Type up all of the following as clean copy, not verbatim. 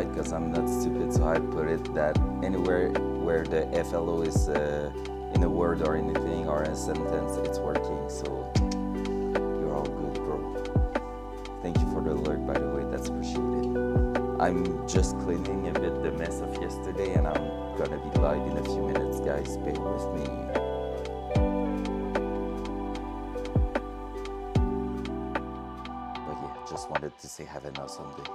right because I'm not stupid, so I put it that anywhere where the FLO is in a word or anything or in a sentence, it's working. So you're all good, bro. Thank you for the alert, by the way. That's appreciated. I'm just cleaning a bit the mess of yesterday, and I'm gonna be live in a few minutes, guys. Bear with me. But yeah, just wanted to say have an awesome day.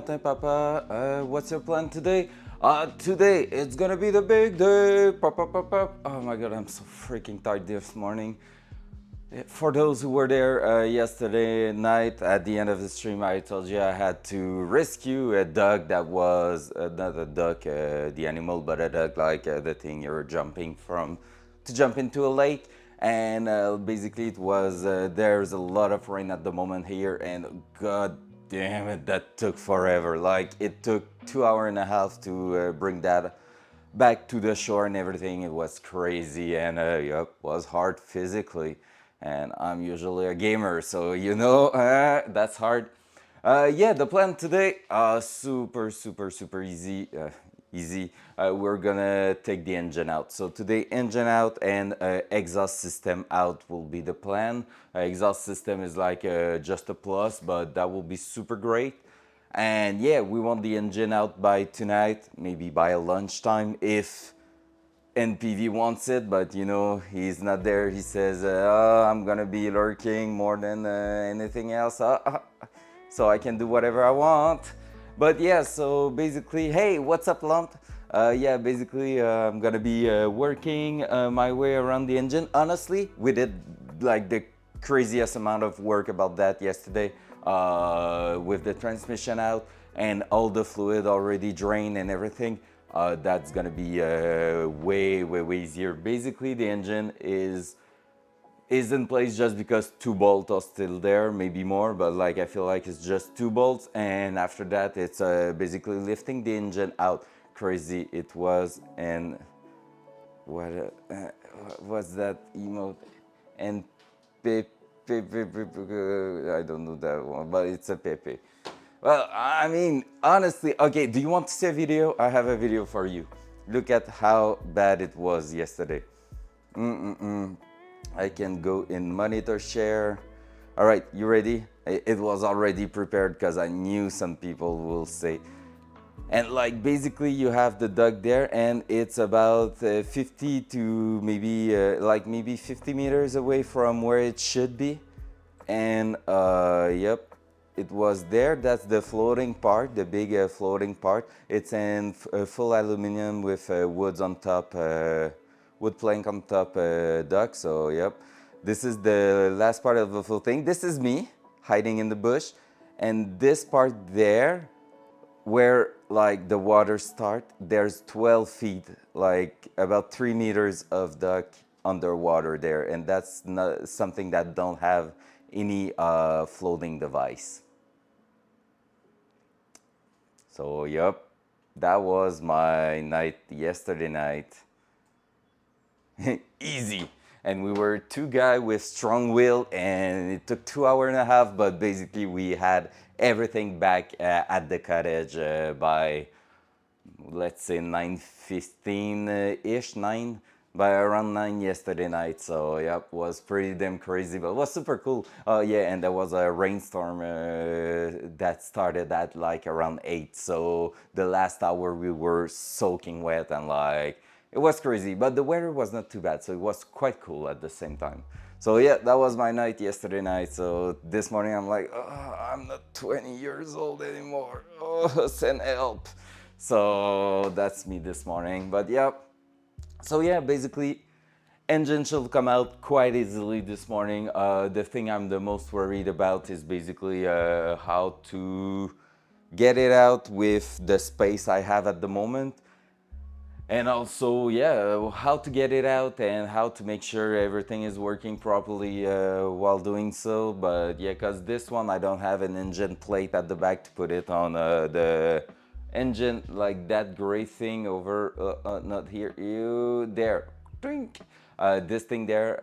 matin, papa. What's your plan today? Today it's gonna be the big day. Pop, pop, pop, pop. Oh my god, I'm so freaking tired this morning. For those who were there yesterday night at the end of the stream, I told you I had to rescue a duck that was not a duck, the animal, but a duck like the thing you're jumping from to jump into a lake. And basically, it was there's a lot of rain at the moment here, and god damn it, that took forever. Like, it took 2 hours and a half to bring that back to the shore and everything. It was crazy and yep, was hard physically. And I'm usually a gamer, so that's hard. Yeah, the plan today, super, super, super easy. Easy. We're gonna take the engine out. So today, engine out and exhaust system out will be the plan. Exhaust system is like just a plus, but that will be super great. And yeah, we want the engine out by tonight, maybe by lunchtime if NPV wants it, but he's not there. He says, oh, I'm gonna be lurking more than anything else, so I can do whatever I want. But yeah, so basically, hey, what's up, Lump? Yeah, basically, I'm gonna be working my way around the engine. Honestly, we did like the craziest amount of work about that yesterday with the transmission out and all the fluid already drained and everything. That's gonna be way, way, way easier. Basically, the engine is in place just because 2 bolts are still there, maybe more, but like I feel like it's just 2 bolts, and after that it's basically lifting the engine out. Crazy it was. And what what's that emote? And I don't know that one, but it's a Pepe. Well, I mean, honestly, okay, do you want to see a video? I have a video for you. Look at how bad it was yesterday. I can go in monitor share. All right, you ready? It was already prepared because I knew some people will say. And like basically you have the duck there, and it's about 50 to maybe 50 meters away from where it should be. And yep, it was there. That's the floating part, the big floating part. It's in full aluminum with woods on top, wood plank on top duck. So yep, this is the last part of the full thing. This is me hiding in the bush, and this part there where like the water start, there's 12 feet, like about 3 meters of duck underwater there, and that's not something that don't have any floating device. So yep, that was my night yesterday night. Easy. And we were two guys with strong will, and it took 2 hours and a half, but basically we had everything back at the cottage by, let's say, 9:15 ish, 9, by around 9 yesterday night. So yep, was pretty damn crazy, but it was super cool. Oh yeah, and there was a rainstorm that started at like around 8. So the last hour we were soaking wet, and like it was crazy, but the weather was not too bad, so it was quite cool at the same time. So yeah, that was my night yesterday night. So this morning I'm like, oh, I'm not 20 years old anymore. Oh, send help. So that's me this morning. But yeah, so yeah, basically, engine should come out quite easily this morning. The thing I'm the most worried about is basically how to get it out with the space I have at the moment. And also, yeah, how to get it out and how to make sure everything is working properly while doing so. But yeah, because this one I don't have an engine plate at the back to put it on the engine, like that gray thing over, not here, you there. Drink. This thing there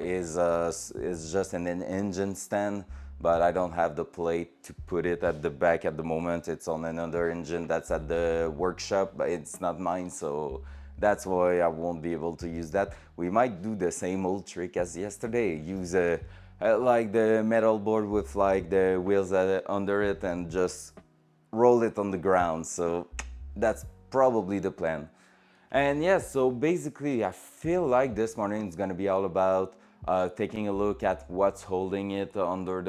is just an engine stand, but I don't have the plate to put it at the back at the moment. It's on another engine that's at the workshop, but it's not mine, so that's why I won't be able to use that. We might do the same old trick as yesterday, use like the metal board with like the wheels under it and just roll it on the ground. So that's probably the plan. And yeah, so basically I feel like this morning is going to be all about taking a look at what's holding it under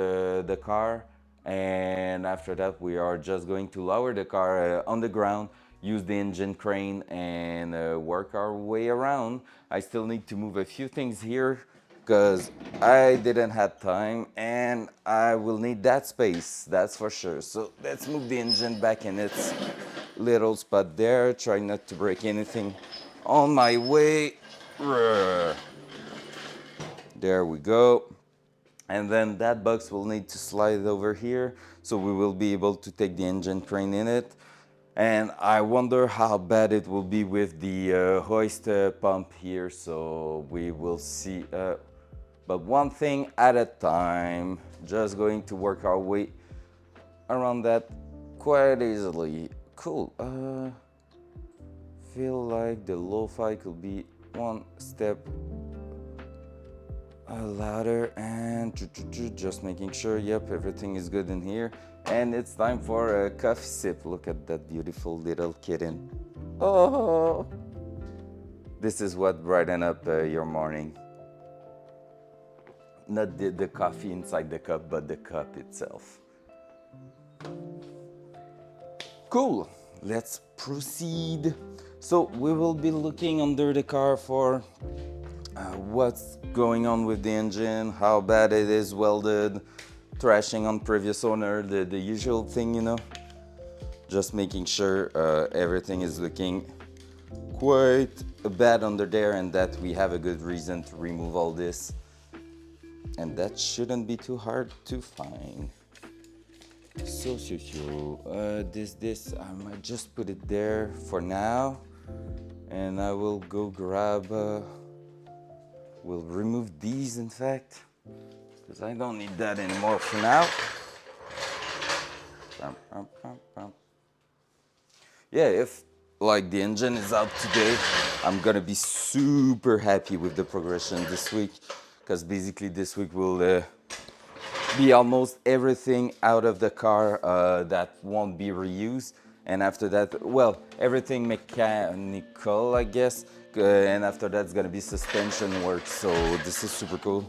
the car, And after that, we are just going to lower the car on the ground, use the engine crane, and work our way around. I still need to move a few things here because I didn't have time and I will need that space, that's for sure. So let's move the engine back in its little spot there, try not to break anything on my way. There we go. And then that box will need to slide over here, so we will be able to take the engine crane in it. And I wonder how bad it will be with the hoist pump here, so we will see. But one thing at a time, just going to work our way around that quite easily. Cool. Feel like the lo-fi could be one step louder, and just making sure, yep, everything is good in here. And it's time for a coffee sip. Look at that beautiful little kitten. Oh, this is what brighten up your morning. Not the coffee inside the cup, but the cup itself. Cool, let's proceed. So we will be looking under the car for what's going on with the engine, how bad it is welded, thrashing on previous owner, the usual thing, you know. Just making sure everything is looking quite bad under there and that we have a good reason to remove all this. And that shouldn't be too hard to find. So, this, I might just put it there for now. And I will go grab, we'll remove these in fact, because I don't need that anymore for now. Yeah, if like the engine is out today, I'm gonna be super happy with the progression this week, because basically this week will be almost everything out of the car that won't be reused. And after that, well, everything mechanical, I guess. And after that's gonna be suspension work. So this is super cool.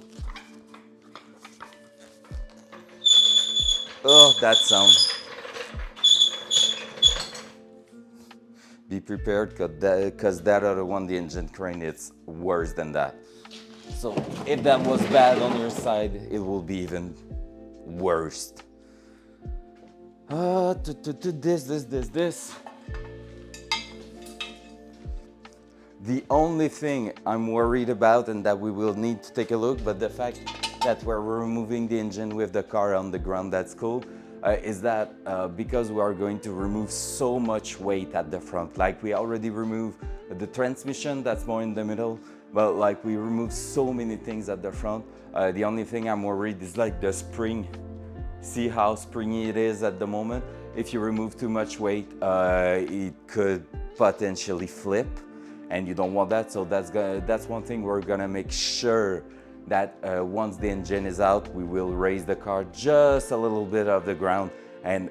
Oh, that sound. Be prepared, because that other one, the engine crane, it's worse than that. So if that was bad on your side, it will be even worse. This. The only thing I'm worried about, and that we will need to take a look, but the fact that we're removing the engine with the car on the ground, that's cool, is that because we are going to remove so much weight at the front, like we already removed the transmission, that's more in the middle, but like we remove so many things at the front, the only thing I'm worried is like the spring. See how springy it is at the moment? If you remove too much weight, it could potentially flip, and you don't want that. So that's one thing we're gonna make sure that once the engine is out, we will raise the car just a little bit off the ground and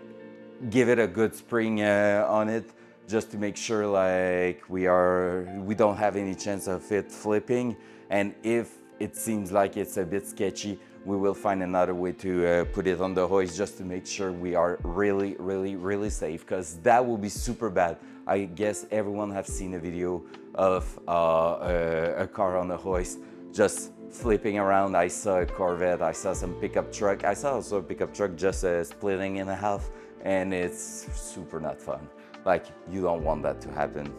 give it a good spring on it, just to make sure like we don't have any chance of it flipping. And if it seems like it's a bit sketchy, we will find another way to put it on the hoist, just to make sure we are really safe, because that will be super bad. I guess everyone have seen a video of a car on a hoist just flipping around. I saw a Corvette, I saw some pickup truck, I saw also a pickup truck just splitting in half, and it's super not fun. Like, you don't want that to happen.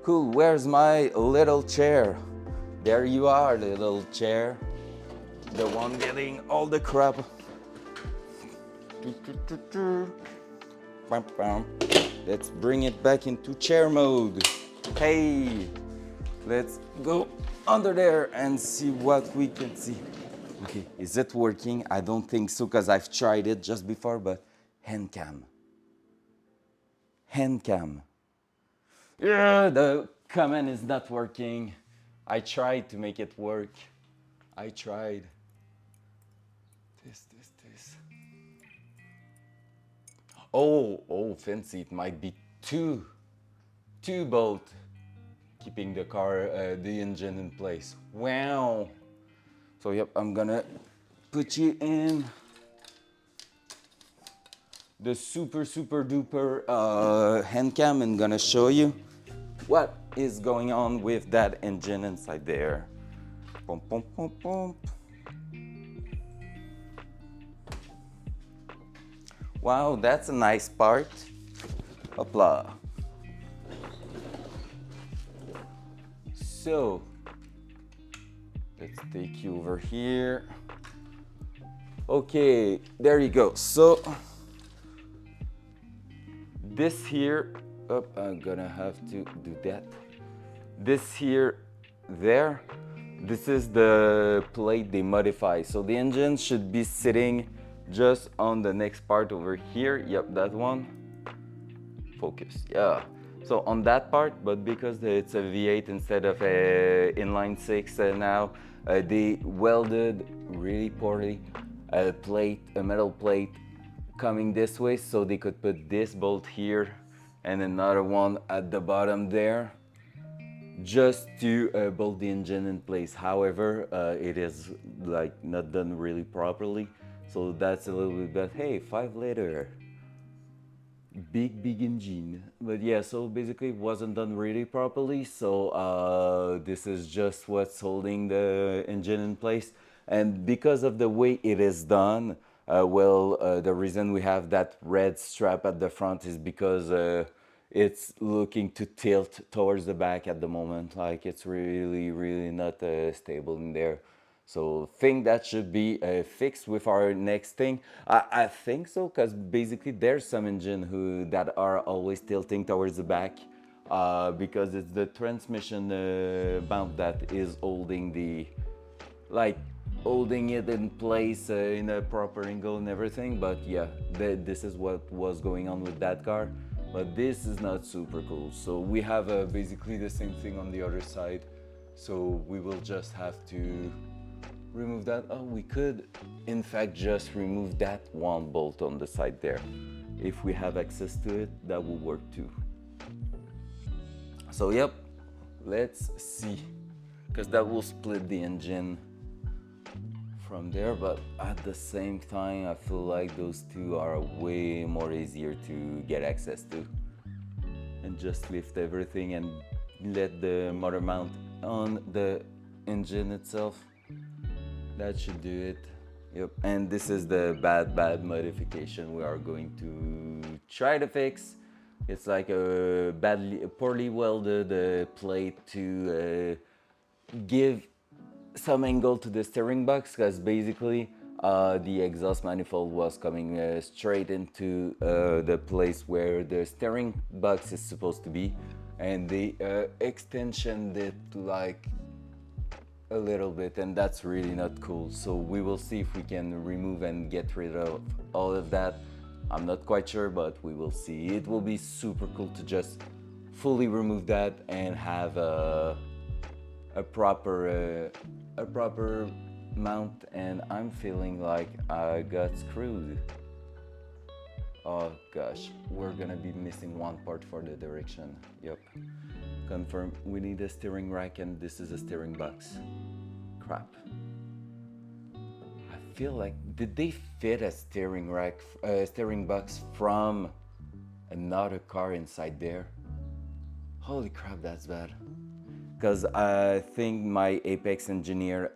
Cool, where's my little chair? There you are, little chair. The one getting all the crap. Let's bring it back into chair mode. Hey, let's go under there and see what we can see. Okay, is it working? I don't think so, because I've tried it just before, but hand cam. Hand cam. Yeah, the command is not working. I tried to make it work. I tried. This. Oh, fancy. It might be two bolts keeping the car, the engine in place. Wow. So yep, I'm gonna put you in. the super duper hand cam and gonna show you what is going on with that engine inside there. Pum, pum, pum, pum. Wow, that's a nice part. Hopla. So let's take you over here. Okay, there you go. So this here, oh, I'm gonna have to do that. This here, there, this is the plate they modify. So the engine should be sitting just on the next part over here. Yep, that one. Focus, yeah. So on that part, but because it's a V8 instead of a inline six now, they welded really poorly a metal plate coming this way, so they could put this bolt here and another one at the bottom there, just to bolt the engine in place. However, it is like not done really properly, so that's a little bit bad. Hey, 5 liter. Big engine. But yeah, so basically it wasn't done really properly, so this is just what's holding the engine in place. And because of the way it is done, the reason we have that red strap at the front is because it's looking to tilt towards the back at the moment. Like, it's really not stable in there. So think that should be fixed with our next thing. I think so, because basically there's some engine that are always tilting towards the back, because it's the transmission mount that is holding it in place in a proper angle and everything. But yeah, this is what was going on with that car. But this is not super cool. So we have basically the same thing on the other side. So we will just have to remove that. Oh, we could in fact just remove that one bolt on the side there. If we have access to it, that will work too. So yep, let's see, because that will split the engine from there. But at the same time, I feel like those two are way more easier to get access to. And just lift everything and let the motor mount on the engine itself. That should do it. Yep. And this is the bad modification we are going to try to fix. It's like a poorly welded plate to give some angle to the steering box, because basically the exhaust manifold was coming straight into the place where the steering box is supposed to be, and they extensioned it like a little bit, and that's really not cool. So we will see if we can remove and get rid of all of that. I'm not quite sure, but we will see. It will be super cool to just fully remove that and have a proper mount. And I'm feeling like I got screwed. Oh gosh, we're gonna be missing one part for the direction. Yep. Confirm, we need a steering rack, and this is a steering box. Crap. I feel like, did they fit a steering box from another car inside there? Holy crap, that's bad. Because I think my Apex Engineer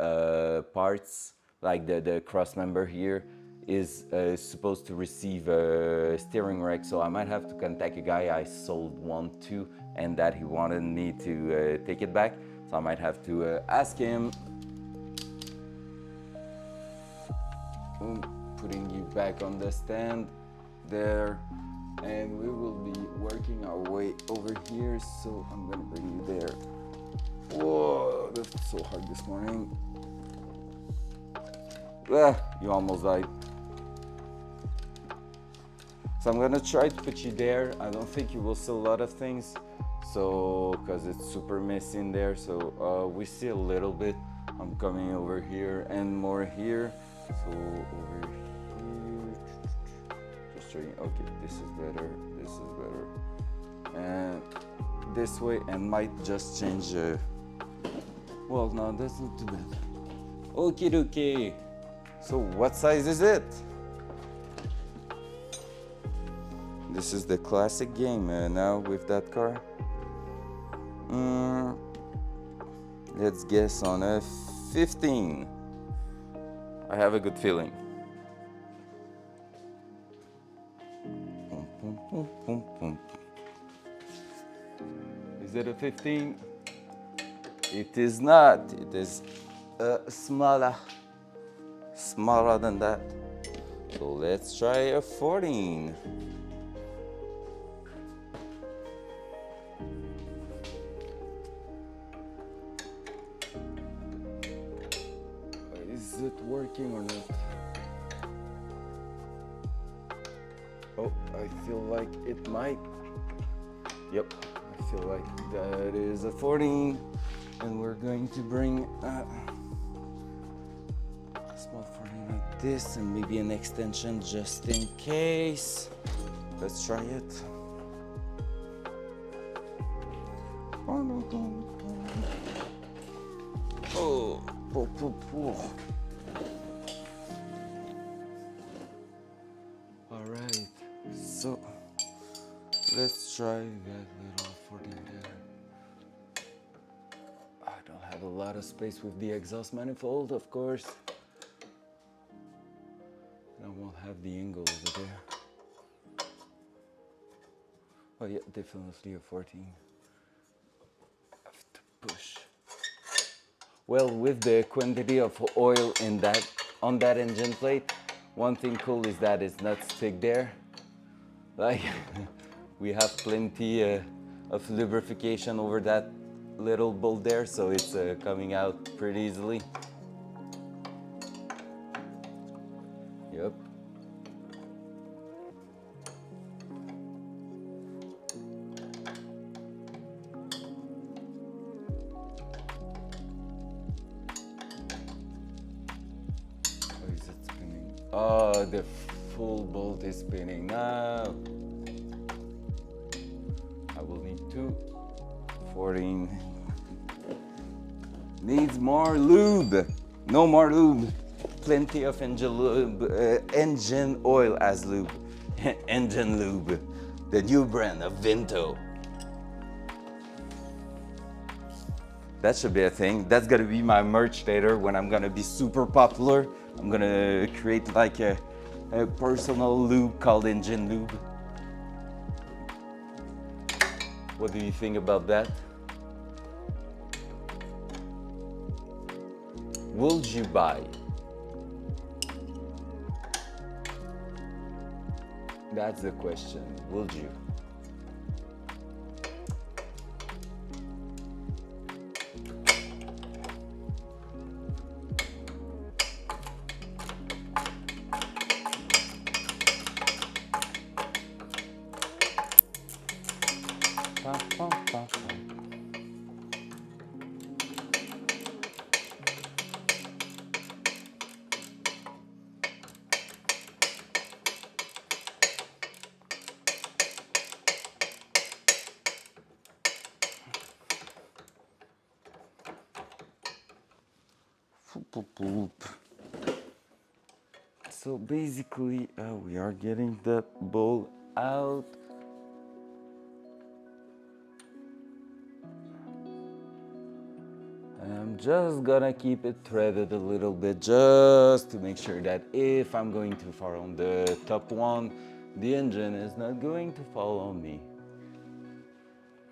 parts, like the cross member here, is supposed to receive a steering rack, so I might have to contact a guy I sold one to, and that he wanted me to take it back. So I might have to ask him. Putting you back on the stand there, and we will be working our way over here. So I'm gonna bring you there. Whoa, that's so hard this morning. You almost died. So I'm gonna try to put you there. I don't think you will see a lot of things, so because it's super messy in there. So we see a little bit. I'm coming over here and more here. So over here, just showing. Okay, this is better. This is better. And this way, and might just change. Well, no, that's not too bad. Okay. So what size is it? This is the classic game now with that car. Let's guess on a 15. I have a good feeling. Is it a 15? It is not. It is smaller than that. So let's try a 14. Is it working or not? Oh, I feel like it might. Yep, I feel like that is a 14. And we're going to bring a small 14 like this and maybe an extension just in case. Let's try it. Oh, all right, so let's try that little 14 there. I don't have a lot of space with the exhaust manifold, of course. I won't have the angle over there. Oh yeah, definitely a 14. I have to push. Well, with the quantity of oil in that on that engine plate, one thing cool is that it's not stick there. Like we have plenty of lubrication over that little bolt there, so it's coming out pretty easily. Yep. Oh, is it spinning? Oh, the full bolt is spinning now. I will need 2. 14. Needs more lube. No more lube. Plenty of engine lube, engine oil as lube. Engine lube. The new brand of Vinto. That should be a thing. That's gonna be my merch later when I'm gonna be super popular. I'm gonna create like a personal lube called engine lube. What do you think about that? Would you buy? That's the question. Would you? So basically, we are getting that bowl out. And I'm just gonna keep it threaded a little bit just to make sure that if I'm going too far on the top one, the engine is not going to fall on me.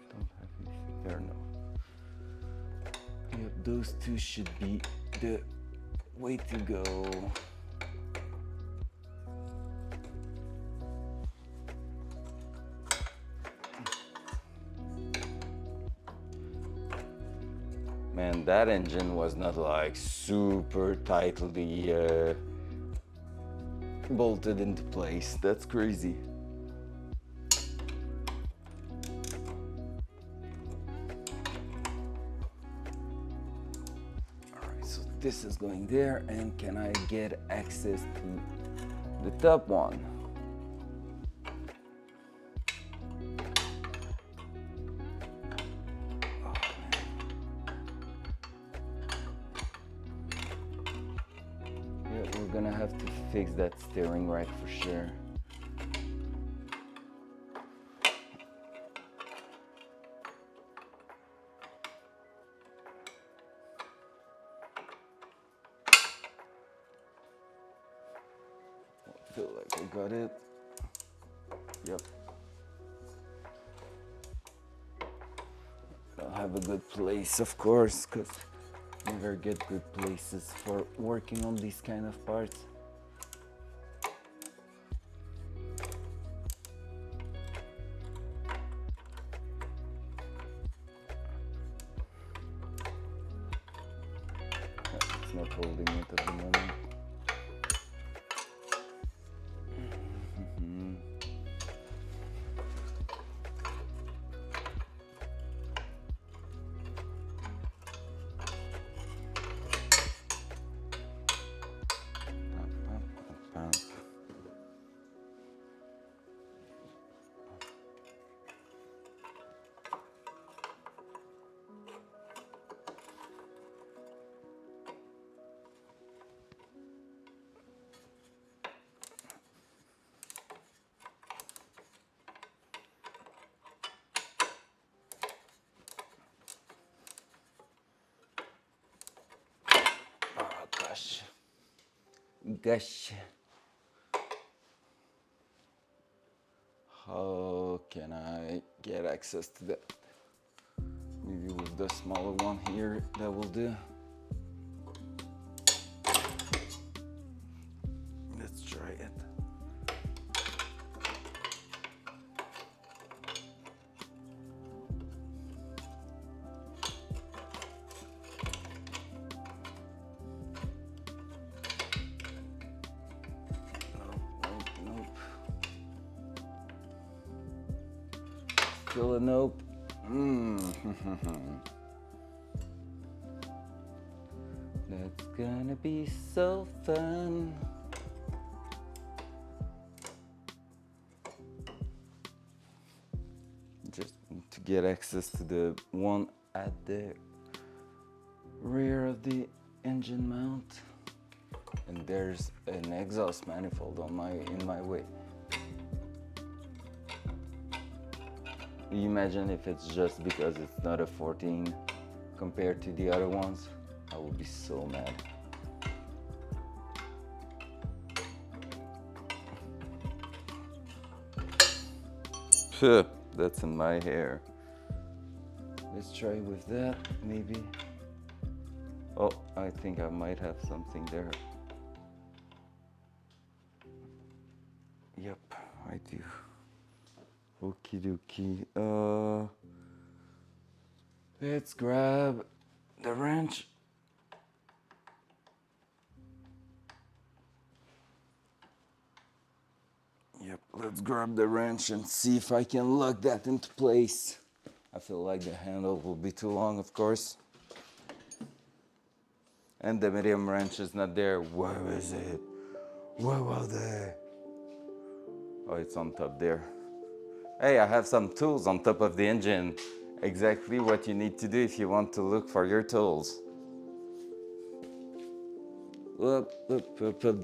Don't have anything there, no. Yep, those two should be the way to go. Man, that engine was not like super tightly bolted into place. That's crazy. Alright, so this is going there, and can I get access to the top one? We're gonna have to fix that steering rack for sure. feel like I got it. Yep. I'll have a good place, of course, because never get good places for working on these kind of parts. It's not holding it at the moment. Gosh. How can I get access to that? Maybe with the smaller one here, that will do. Let's try it. Nope. Still a nope. That's gonna be so fun. Just to get access to the one at the rear of the engine mount. And there's an exhaust manifold in my way. You imagine if it's just because it's not a 14 compared to the other ones, I would be so mad. That's in my hair. Let's try with that, maybe. Oh, I think I might have something there. Yep, I do. Okie dokie. Let's grab the wrench. Yep, let's grab the wrench and see if I can lock that into place. I feel like the handle will be too long, of course. And the medium wrench is not there. Where is it? Where was it? Oh, it's on top there. Hey, I have some tools on top of the engine. Exactly what you need to do if you want to look for your tools.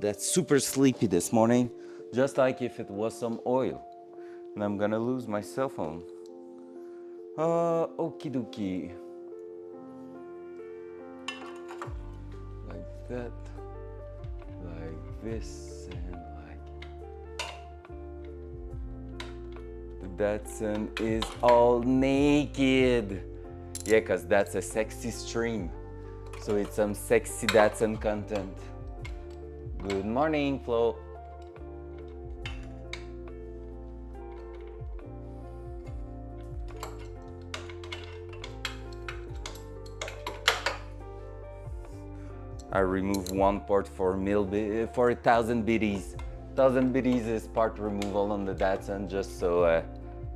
That's super sleepy this morning. Just like if it was some oil. And I'm gonna lose my cell phone. Okie dokie. Like that. Like this and like. The Datsun is all naked. Yeah, cause that's a sexy stream. So it's some sexy Datsun content. Good morning, Flo. I remove one part for 1,000 biddies. 1,000 biddies is part removal on the Datsun, just so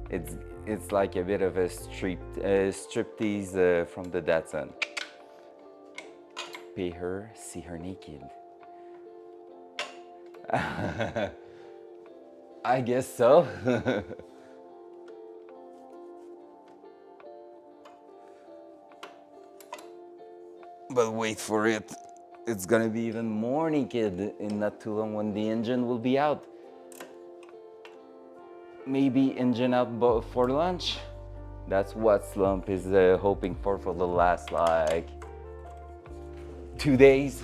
it's like a bit of a striptease from the Datsun. Pay her, see her naked. I guess so. But wait for it. It's gonna be even more naked in not too long when the engine will be out. Maybe engine out for lunch. That's what Slump is hoping for the last like 2 days.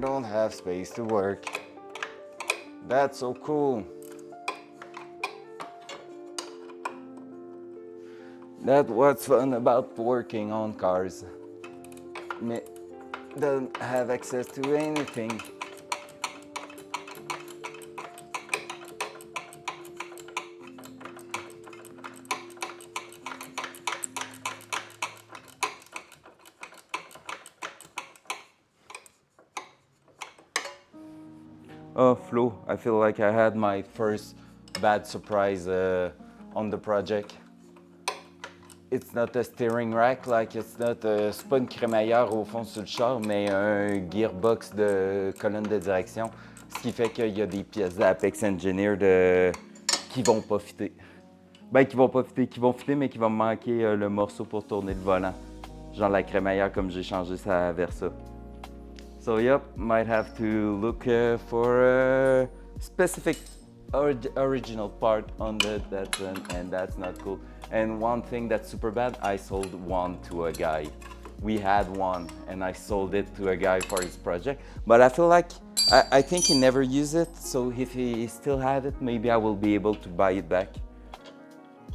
don't have space to work. That's so cool. That's what's fun about working on cars. Don't have access to anything. Oh, Flo, I feel like I had my first bad surprise on the project. It's not a steering rack, like c'est pas une crémaillère au fond sur le char, mais un gearbox de colonne de direction. Ce qui fait qu'il y a des pièces d'Apex Engineer qui vont pas fitter. Ben, qui vont pas fitter, qui vont fitter, mais qui vont me manquer le morceau pour tourner le volant. Genre la crémaillère, comme j'ai changé ça vers ça. So, yep, might have to look for a specific original part on the Datsun, and that's not cool. And one thing that's super bad, I sold one to a guy. We had one, and I sold it to a guy for his project. But I feel like, I think he never used it, so if he still had it, maybe I will be able to buy it back.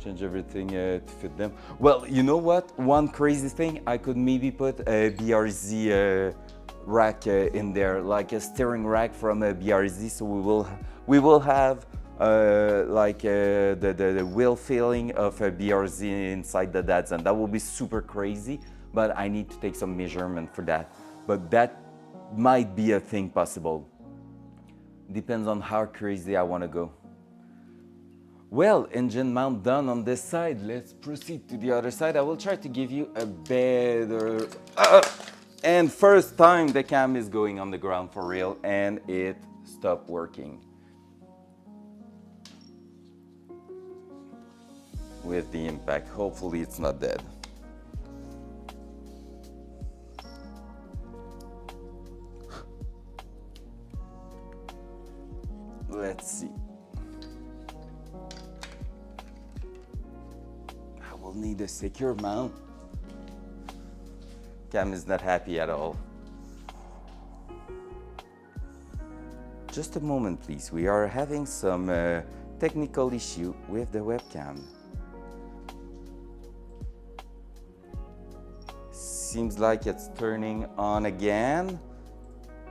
Change everything to fit them. Well, you know what? One crazy thing, I could maybe put a BRZ rack in there, like a steering rack from a BRZ, so we will have the wheel feeling of a BRZ inside the Datsun. That will be super crazy, but I need to take some measurement for that. But that might be a thing possible. Depends on how crazy I want to go. Well, engine mount done on this side. Let's proceed to the other side. I will try to give you a better... and first time the cam is going on the ground for real, and it stopped working. With the impact. Hopefully it's not dead. Let's see. I will need a secure mount. Cam is not happy at all. Just a moment, please. We are having some technical issue with the webcam. Seems like it's turning on again,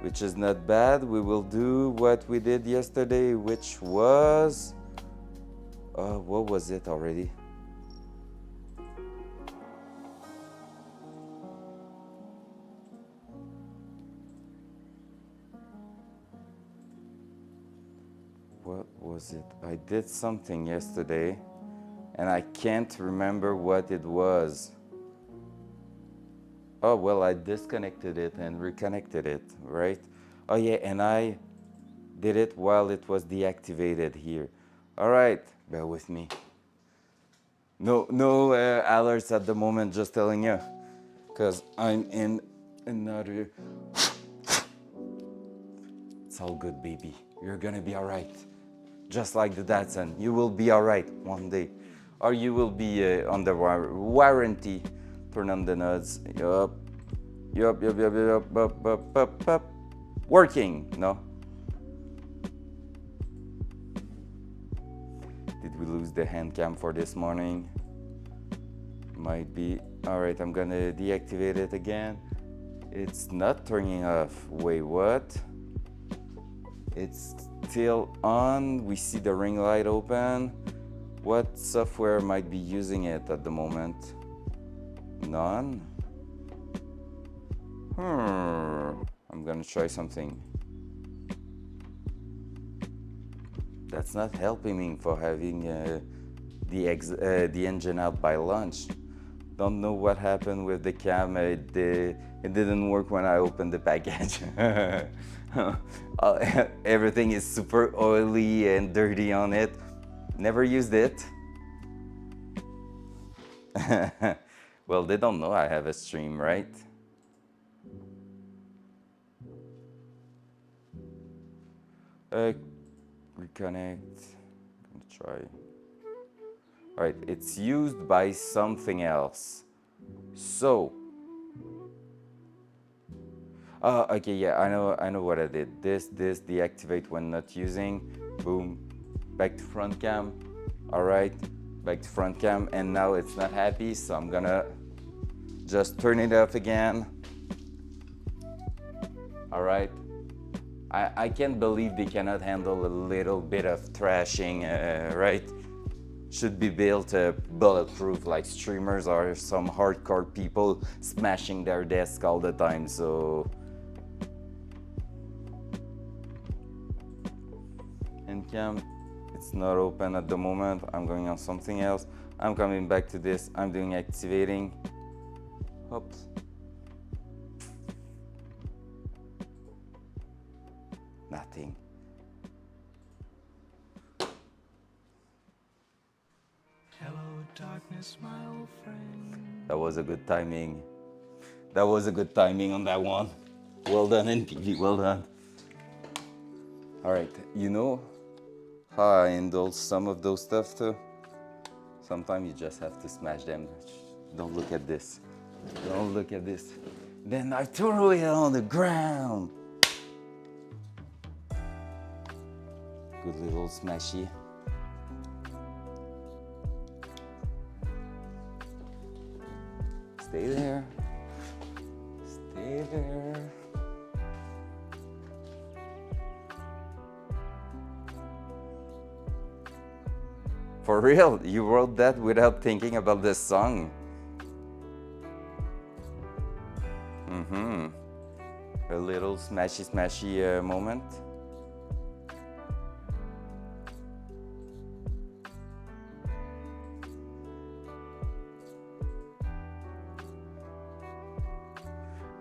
which is not bad. We will do what we did yesterday, which was... what was it already? What was it? I did something yesterday, and I can't remember what it was. Oh, well, I disconnected it and reconnected it, right? Oh, yeah, and I did it while it was deactivated here. All right, bear with me. No alerts at the moment, just telling you, because I'm in another... It's all good, baby. You're gonna be all right. Just like the Datsun, you will be all right one day. Or you will be under warranty. Turn on the nuts. Yup. Working, no? Did we lose the hand cam for this morning? Might be. All right, I'm gonna deactivate it again. It's not turning off. Wait, what? It's still on. We see the ring light open. What software might be using it at the moment? None? I'm gonna try something. That's not helping me for having the engine out by lunch. Don't know what happened with the cam. It didn't work when I opened the package. Everything is super oily and dirty on it. Never used it. Well, they don't know I have a stream, right? Reconnect. Try. All right, it's used by something else. So, Oh, okay, yeah, I know what I did. This, deactivate when not using. Boom, back to front cam. All right, back to front cam, and now it's not happy, so I'm gonna just turn it off again. All right. I can't believe they cannot handle a little bit of thrashing, right? Should be built bulletproof like streamers or some hardcore people smashing their desk all the time, so. And cam, it's not open at the moment. I'm going on something else. I'm coming back to this. I'm doing activating. Oops. Nothing. Hello, darkness, my old friend. That was a good timing. That was a good timing on that one. Well done, NPV, well done. All right, you know how I handle some of those stuff too? Sometimes you just have to smash them. Don't look at this. Don't look at this. Then I throw it on the ground. Good little smashy. Stay there. Stay there. For real, you wrote that without thinking about this song. A little smashy moment.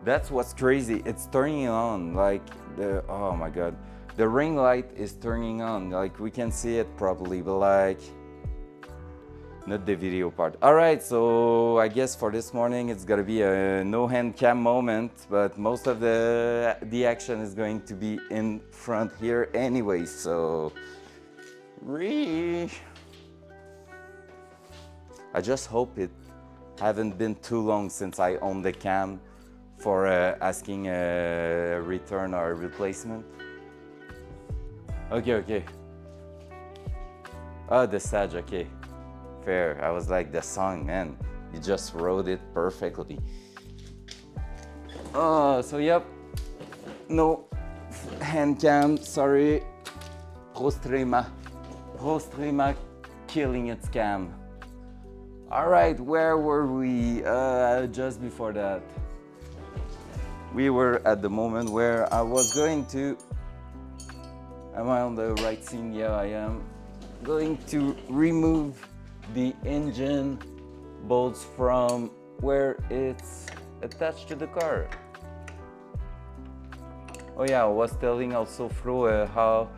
That's what's crazy. It's turning on, like oh my god, the ring light is turning on. Like we can see it properly, but like not the video part. All right, so I guess for this morning it's gonna be a no hand cam moment, but most of the action is going to be in front here anyway. So I just hope it haven't been too long since I owned the cam for asking a return or a replacement. Okay. Oh, the Sag, okay. Fair. I was like, the song, man. You just wrote it perfectly. Oh, so yep. No hand cam, sorry. Prostrema killing its cam. All right, where were we? Just before that. We were at the moment where I was going to. Am I on the right scene? Yeah, I am. Going to remove the engine bolts from where it's attached to the car. Oh yeah, I was telling also Fro how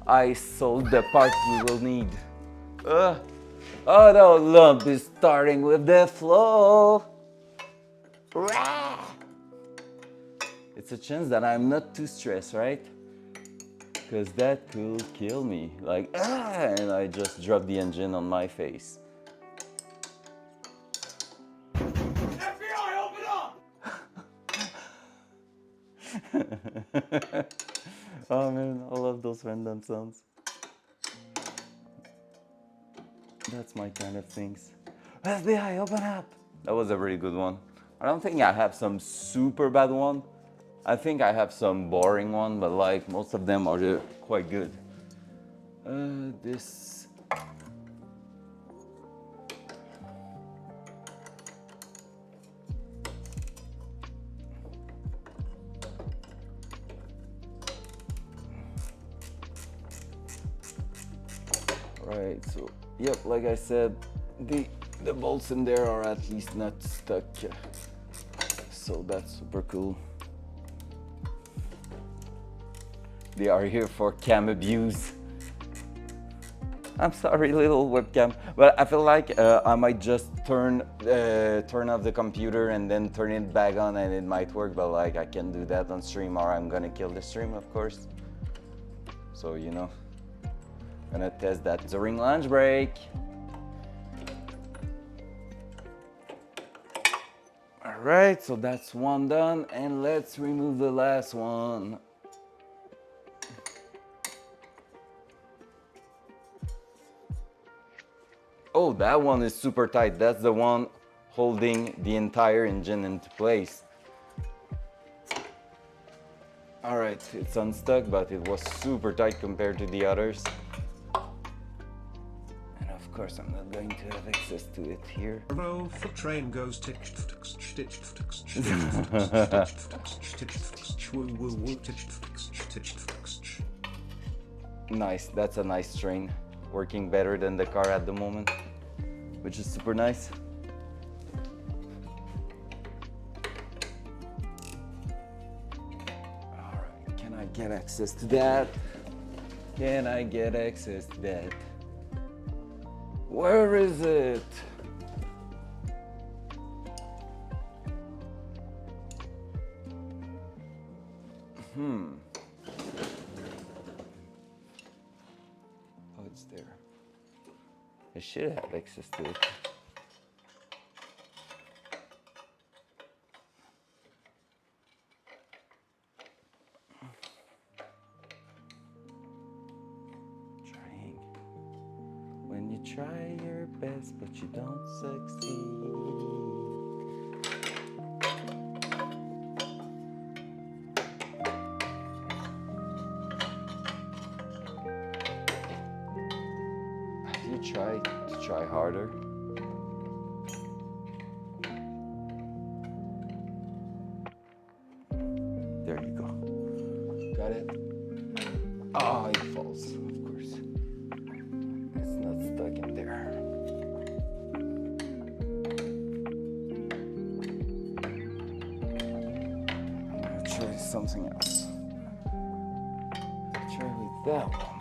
I sold the part we will need. Oh, the lump is starting with the flow. It's a chance that I'm not too stressed, right? Because that could kill me. Like, and I just dropped the engine on my face. FBI, open up! Oh man, I love those random sounds. That's my kind of things. FBI, open up! That was a really good one. I don't think I have some super bad one. I think I have some boring one, but like most of them are quite good. This. Right, so yep, like I said, the bolts in there are at least not stuck, so that's super cool. They are here for cam abuse. I'm sorry, little webcam, but I feel like I might just turn off the computer and then turn it back on, and it might work. But like I can do that on stream, or I'm gonna kill the stream, of course. So you know, gonna test that during lunch break. All Alright, so that's one done, and let's remove the last one. Oh, that one is super tight. That's the one holding the entire engine into place. Alright, it's unstuck, but it was super tight compared to the others. And of course, I'm not going to have access to it here. The train goes Nice, that's a nice train. Working better than the car at the moment, which is super nice. Alright, can I get access to that? Can I get access to that? Where is it? Oh, it's there. I should have access to it. Trying. When you try your best, but you don't succeed. You try harder. There you go. Got it? Oh, it falls, of course. It's not stuck in there. I'm gonna try something else. Try with that one.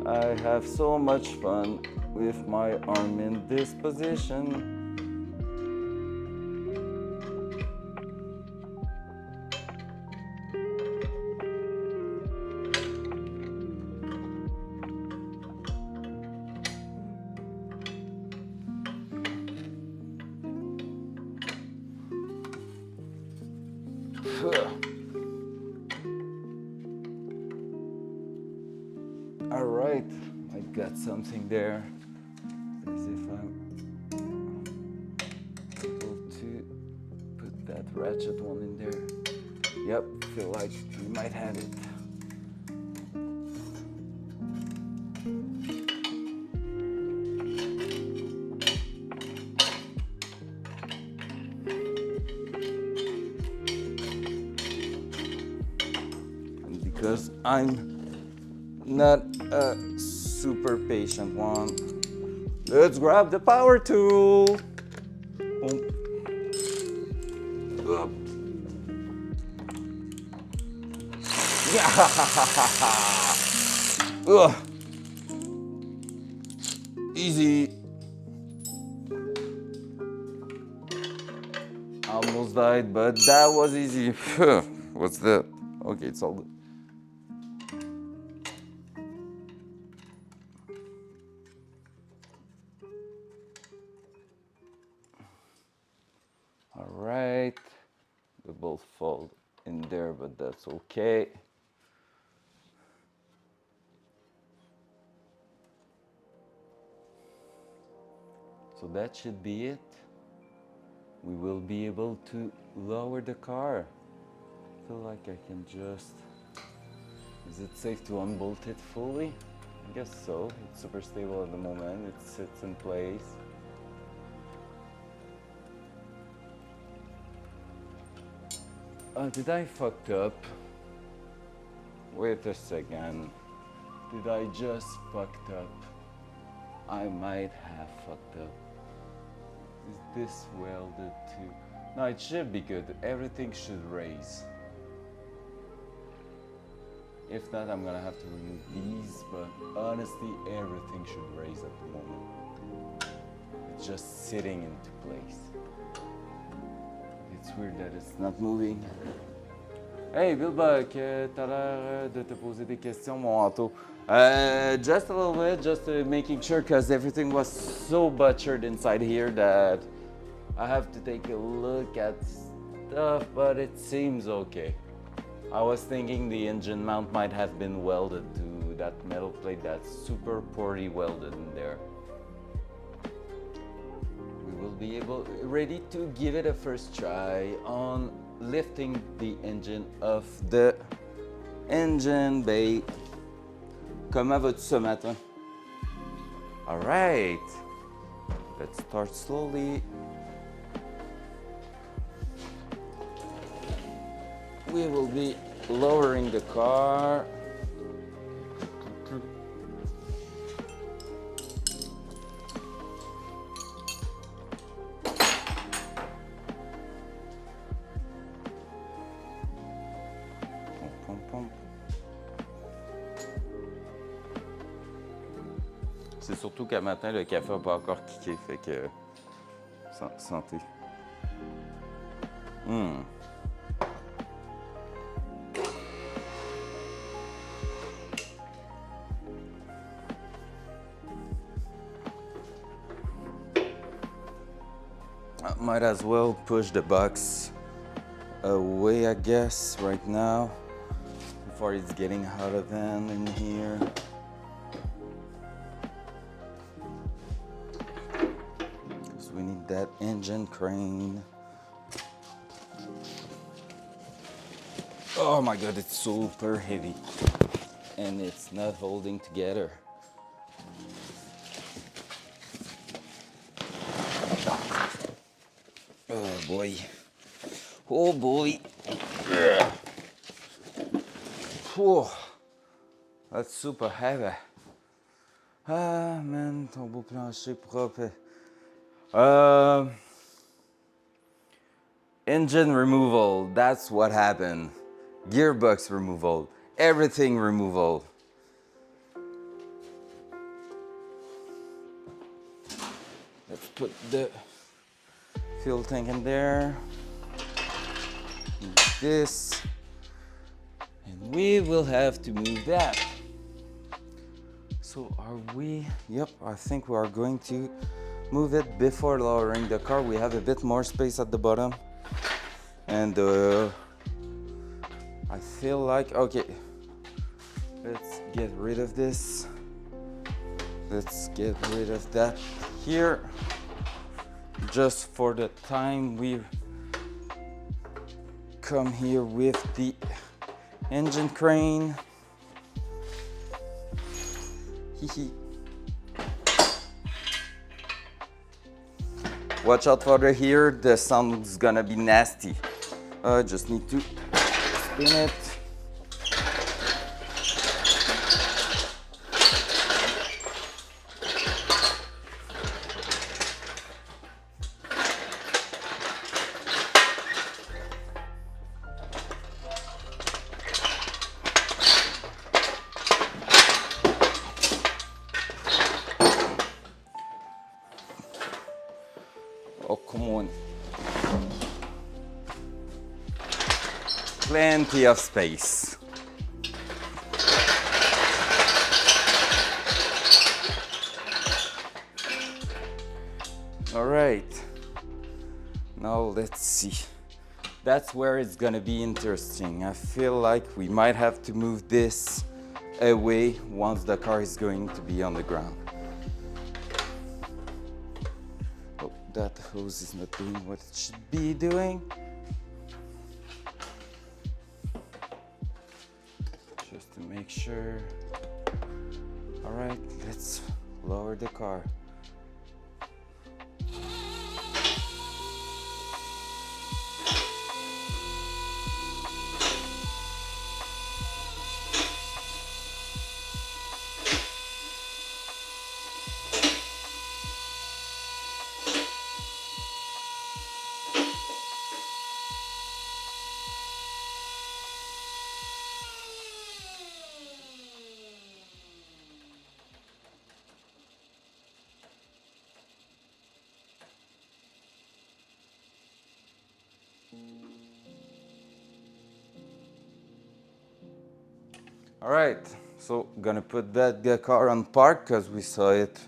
I have so much fun with my arm in this position. All right, I got something there. As if I'm able to put that ratchet one in there. Yep, feel like we might have it. And because I'm not a super patient one, let's grab the power tool. Boom. Up. Yeah. Ugh. Easy. Almost died, but that was easy. What's that? Okay, it's all good. All right, they both fall in there, but that's okay. So that should be it. We will be able to lower the car. I feel like I can just... Is it safe to unbolt it fully? I guess so. It's super stable at the moment. It sits in place. Did I fuck up? Wait a second. Did I just fucked up? I might have fucked up. Is this welded too? No, it should be good. Everything should raise. If not, I'm gonna have to remove these, but honestly, everything should raise at the moment. It's just sitting into place. It's weird that it's not moving. Hey, Bilbok, t'as l'air de te poser des questions, mon Anto. Just a little bit, just making sure, because everything was so butchered inside here that I have to take a look at stuff, but it seems okay. I was thinking the engine mount might have been welded to that metal plate that's super poorly welded in there. We will be ready to give it a first try on lifting the engine off the engine bay. Comment vas-tu ce matin? All right, let's start slowly. We will be lowering the car. C'est surtout qu'à matin, le café n'a pas encore kické, fait que... Santé. I might as well push the box away, I guess, right now, before it's getting out of hand in here. Because we need that engine crane. Oh my god, it's super heavy. And it's not holding together. Oh boy. Oh boy. Whew. That's super heavy. Ah man, ton beau plancher propre. Engine removal, that's what happened. Gearbox removal, everything removal. Let's put the fuel tank in there. Move this. And we will have to move that. So are we? Yep, I think we are going to move it before lowering the car. We have a bit more space at the bottom. And I feel like, okay, let's get rid of this. Let's get rid of that here. Just for the time we come here with the engine crane. Watch out for the here, the sound's gonna be nasty. I just need to spin it. Oh, come on. Plenty of space. All right. Now let's see. That's where it's gonna be interesting. I feel like we might have to move this away once the car is going to be on the ground. That hose is not doing what it should be doing. Just to make sure. All right, let's lower the car. All right, so gonna put that car on park because we saw it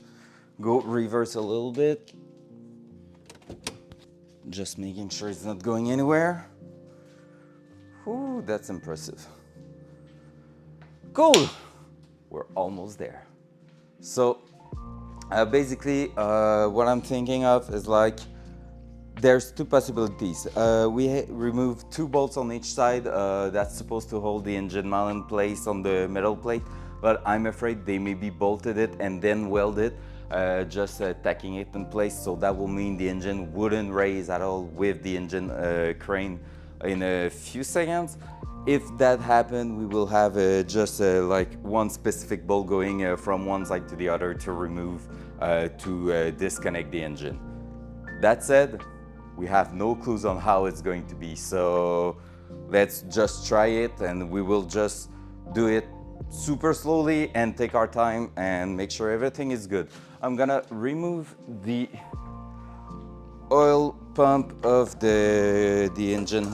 go reverse a little bit. Just making sure it's not going anywhere. Ooh, that's impressive. Cool, we're almost there. So basically what I'm thinking of is like there's two possibilities. We remove two bolts on each side that's supposed to hold the engine mount in place on the metal plate, but I'm afraid they maybe bolted it and then welded, just tacking it in place, so that will mean the engine wouldn't raise at all with the engine crane in a few seconds. If that happened, we will have just like one specific bolt going from one side to the other to remove, to disconnect the engine. That said, we have no clues on how it's going to be, so let's just try it and we will just do it super slowly and take our time and make sure everything is good. I'm gonna remove the oil pump of the engine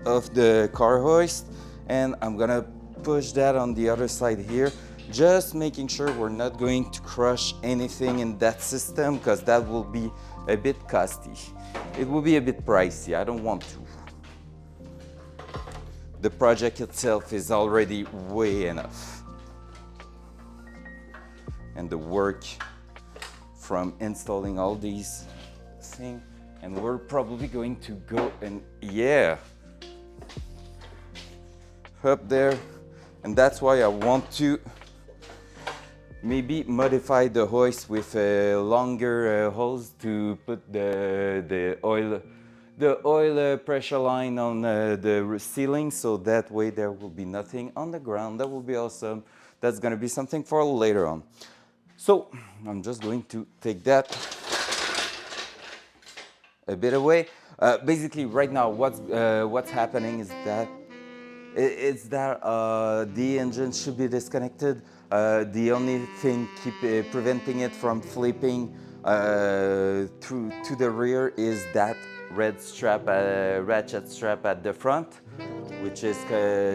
of the car hoist, and I'm gonna push that on the other side here, just making sure we're not going to crush anything in that system, because that will be a bit costly. It will be a bit pricey. I don't want to. The project itself is already way enough, and the work from installing all these things, and we're probably going to go and up there, and that's why I want to maybe modify the hoist with a longer hose to put the oil pressure line on the ceiling, so that way there will be nothing on the ground. That will be awesome. That's going to be something for later on. So I'm just going to take that a bit away. Basically, right now, what's happening is that the engine should be disconnected. The only thing preventing it from flipping through to the rear is that red strap, ratchet strap at the front, which is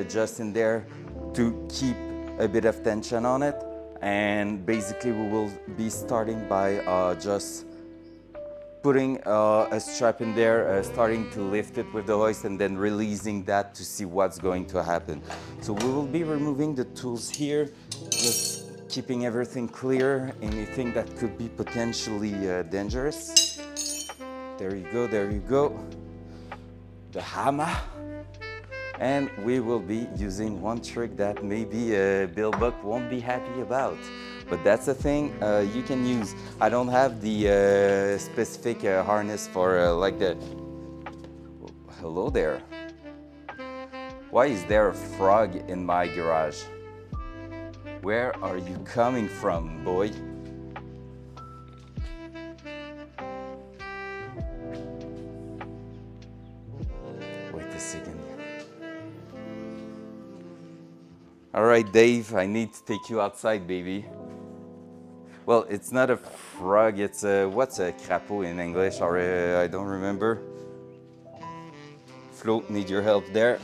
just in there to keep a bit of tension on it. And basically we will be starting by just putting a strap in there, starting to lift it with the hoist, and then releasing that to see what's going to happen. So we will be removing the tools here, just keeping everything clear, anything that could be potentially dangerous. There you go, there you go. The hammer. And we will be using one trick that maybe Bill Buck won't be happy about. But that's a thing you can use. I don't have the specific harness for like the... Hello there. Why is there a frog in my garage? Where are you coming from, boy? Wait a second. All right, Dave, I need to take you outside, baby. Well, it's not a frog, it's a, what's a crapaud in English, or I don't remember. Flo, need your help there.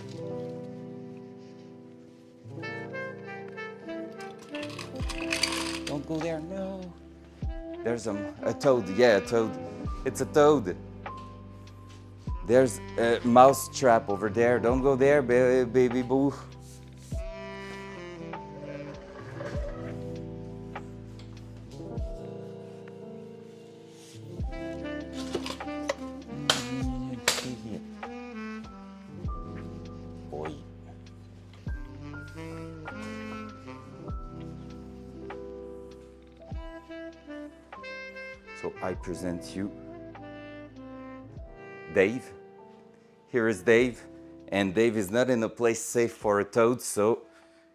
Don't go there, no. There's a toad, yeah, a toad. It's a toad. There's a mouse trap over there. Don't go there, baby boo. Boy. So I present you Dave. Here is Dave, and Dave is not in a place safe for a toad, so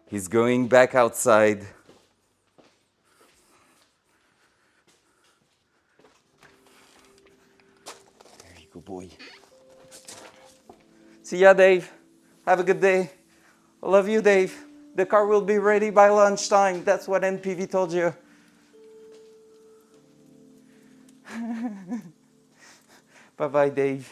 he's going back outside. There you go, boy. See ya, Dave. Have a good day. I love you, Dave. The car will be ready by lunchtime. That's what NPV told you. Bye-bye, Dave.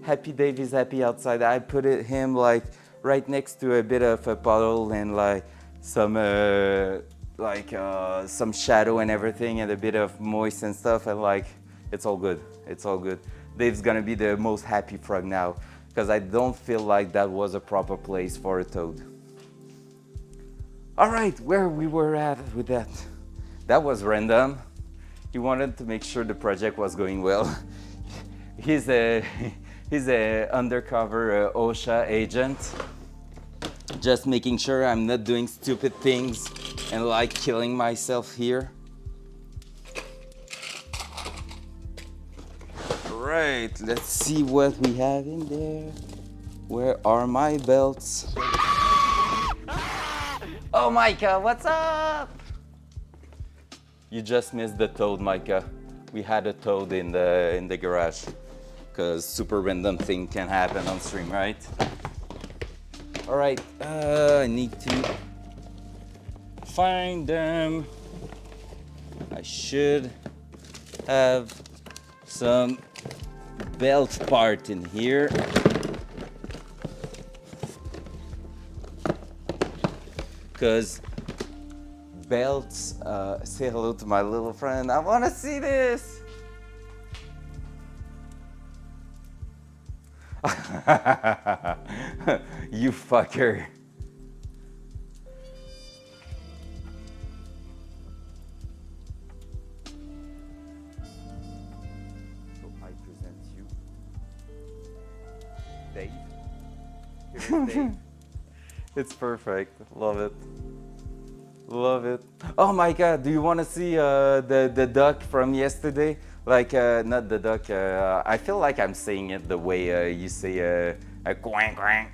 Happy Dave is happy outside. I put him like right next to a bit of a puddle and like some some shadow and everything and a bit of moist and stuff, and like it's all good. It's all good. Dave's gonna be the most happy frog now because I don't feel like that was a proper place for a toad. All right, where we were at with that. That was random. He wanted to make sure the project was going well. He's a undercover OSHA agent, just making sure I'm not doing stupid things and like killing myself here. Right, let's see what we have in there. Where are my belts? Oh, Micah, what's up? You just missed the toad, Micah. We had a toad in the garage because super random thing can happen on stream, right? All right, I need to find them. I should have some belt part in here. Because belts, say hello to my little friend. I want to see this. You fucker. So I present you Dave. Here's Dave. It's perfect. Love it. Love it. Oh my god, do you want to see the duck from yesterday? Like, not the duck, I feel like I'm saying it the way you say a quang quang.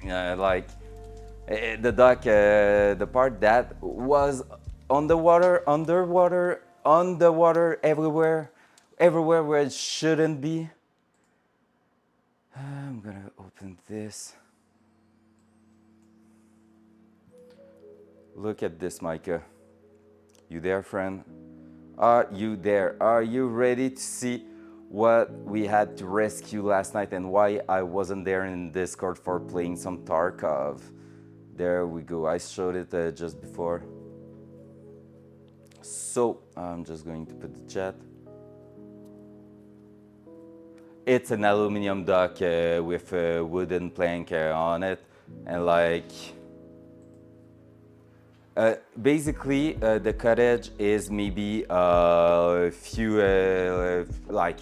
The duck, the part that was on the water, underwater, on the water, everywhere, everywhere where it shouldn't be. I'm gonna open this. Look at this, Micah. You there, friend? Are you there? Are you ready to see what we had to rescue last night and why I wasn't there in Discord for playing some Tarkov? There we go. I showed it just before. So I'm just going to put the chat. It's an aluminum duck with a wooden plank on it, and like basically the cottage is maybe a few like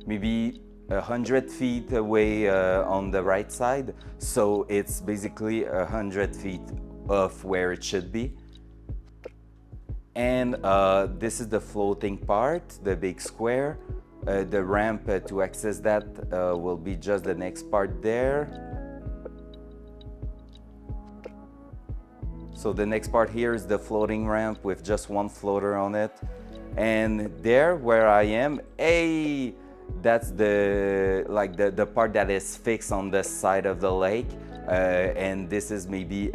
maybe 100 feet away on the right side, so it's basically 100 feet off where it should be. And this is the floating part, the big square. The ramp to access that will be just the next part there. So the next part here is the floating ramp with just one floater on it. And there where I am, hey, that's the part that is fixed on the side of the lake. And this is maybe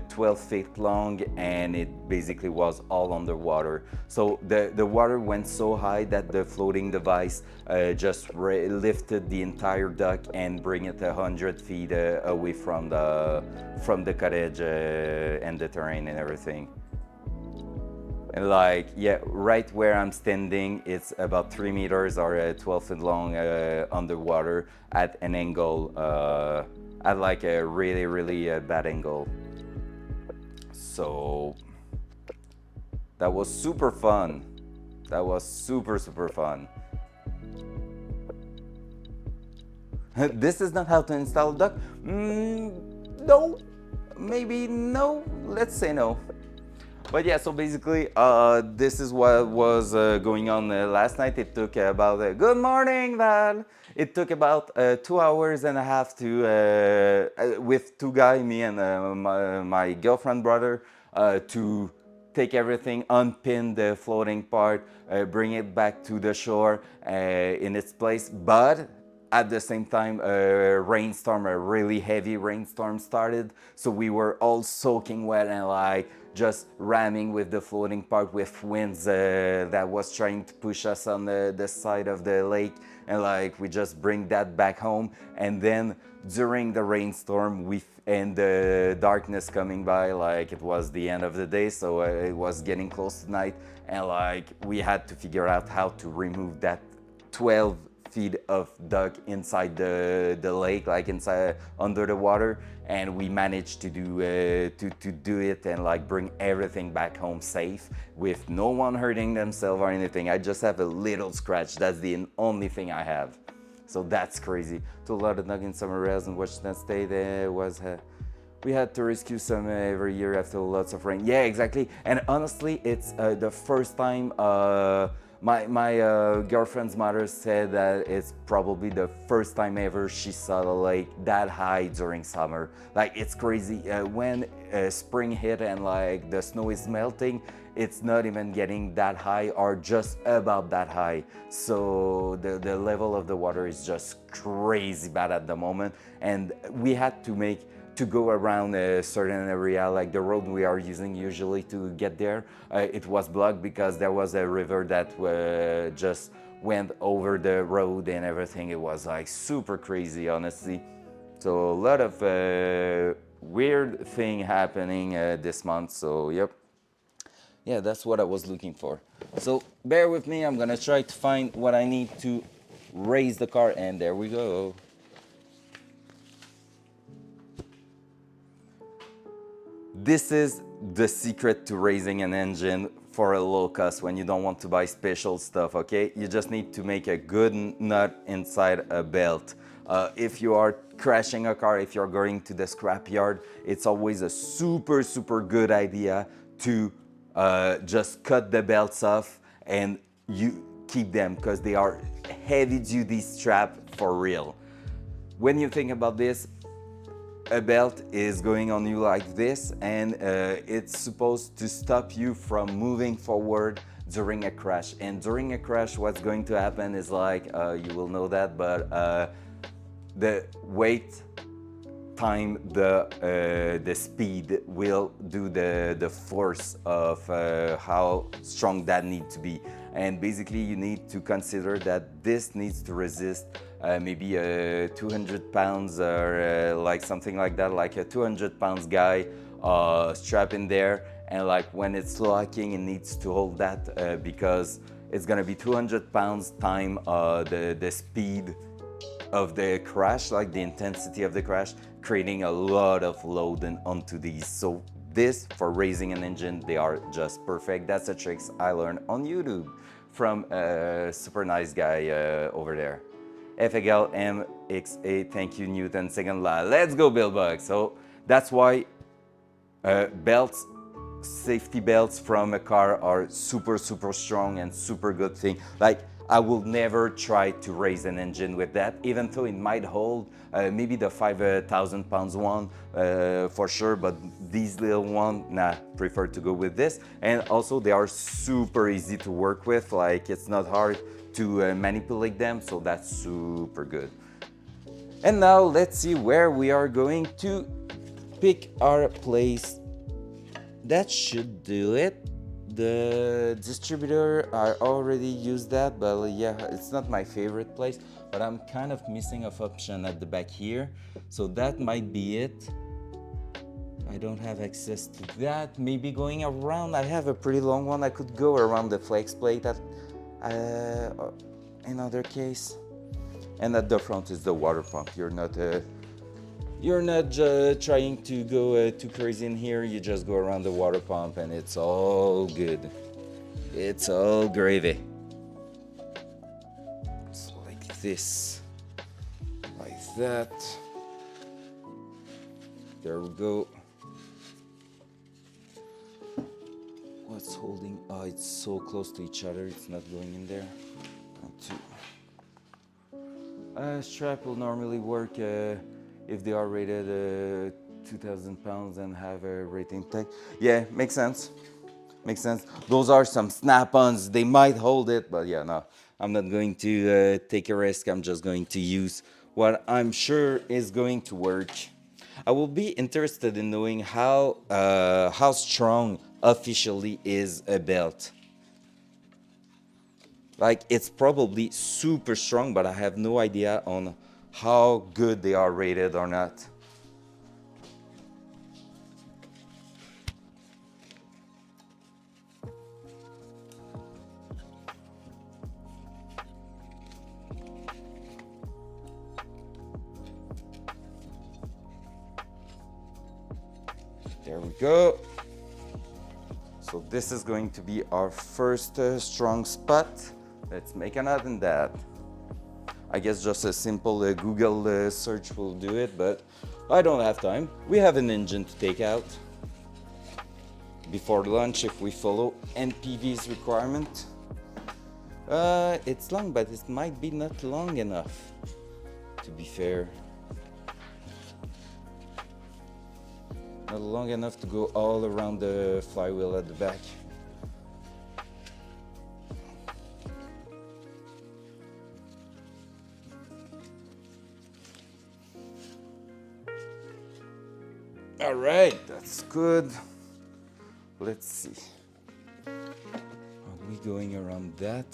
12 feet long, and it basically was all underwater. So the water went so high that the floating device just lifted the entire duck and bring it 100 feet away from the cottage and the terrain and everything. And like, yeah, right where I'm standing, it's about 3 meters or 12 feet long underwater at an angle, at like a really, really bad angle. So that was super fun. That was super, super fun. This is not how to install a duck? No, maybe no, let's say no. But yeah, so basically, this is what was going on last night. It took about, good morning, Val. It took about 2 hours and a half to, with two guys, me and my girlfriend brother, to take everything, unpin the floating part, bring it back to the shore in its place. But at the same time, a rainstorm, a really heavy rainstorm started. So we were all soaking wet and like just ramming with the floating part with winds that was trying to push us on the side of the lake, and like we just bring that back home. And then during the rainstorm and the darkness coming by, like it was the end of the day, so it was getting close to night, and like we had to figure out how to remove that 12 feet of duck inside the lake, like inside under the water, and we managed to do it and like bring everything back home safe with no one hurting themselves or anything. I just have a little scratch. That's the only thing I have. So that's crazy. To a lot of duck in summer rails in Washington State, we had to rescue some every year after lots of rain. Yeah, exactly. And honestly, it's the first time. My girlfriend's mother said that it's probably the first time ever she saw the lake that high during summer. Like it's crazy. When spring hit and like the snow is melting, it's not even getting that high or just about that high. So the level of the water is just crazy bad at the moment. And we had to go around a certain area, like the road we are using usually to get there. It was blocked because there was a river that just went over the road and everything. It was like super crazy, honestly. So a lot of weird thing happening this month. So yep, yeah, that's what I was looking for. So bear with me. I'm gonna try to find what I need to raise the car, and there we go. This is the secret to raising an engine for a low cost when you don't want to buy special stuff, okay? You just need to make a good nut inside a belt. If you are crashing a car, if you're going to the scrapyard, it's always a super, super good idea to just cut the belts off and you keep them because they are heavy duty strap for real. When you think about this, a belt is going on you like this, and it's supposed to stop you from moving forward during a crash. And during a crash, what's going to happen is like, you will know that, but the weight time the speed will do the force of how strong that needs to be. And basically you need to consider that this needs to resist maybe 200 pounds or like something like that, like a 200 pounds guy strap in there, and like when it's locking it needs to hold that because it's gonna be 200 pounds time the speed of the crash, like the intensity of the crash, creating a lot of load onto these. So this, for raising an engine, they are just perfect. That's the tricks I learned on YouTube from a super nice guy over there. F equal MXA, thank you Newton, second law. Let's go Billbug. So that's why belts, safety belts from a car are super, super strong and super good thing. Like I will never try to raise an engine with that, even though it might hold maybe the 5,000 pounds one for sure, but these little one, nah, prefer to go with this. And also they are super easy to work with, like it's not hard to manipulate them, so that's super good. And now let's see where we are going to pick our place. That should do it. The distributor, I already used that, but yeah, it's not my favorite place, but I'm kind of missing an option at the back here, so that might be it. I don't have access to that. Maybe going around, I have a pretty long one. I could go around the flex plate at another case. And at the front is the water pump. You're not trying to go too crazy in here. You just go around the water pump and it's all good. It's all gravy. So like this, like that. There we go. What's holding? Oh, it's so close to each other. It's not going in there. Strap will normally work if they are rated 2,000 pounds and have a rating tag. Yeah, makes sense. Makes sense. Those are some snap-ons. They might hold it, but yeah, no. I'm not going to take a risk. I'm just going to use what I'm sure is going to work. I will be interested in knowing how strong officially is a belt. Like, it's probably super strong, but I have no idea on how good they are rated or not. There we go. So this is going to be our first strong spot. Let's make a knot in that. I guess just a simple Google search will do it, but I don't have time. We have an engine to take out before lunch if we follow NPV's requirement. It's long, but it might be not long enough, to be fair. Not long enough to go all around the flywheel at the back. All right, that's good. Let's see. Are we going around that?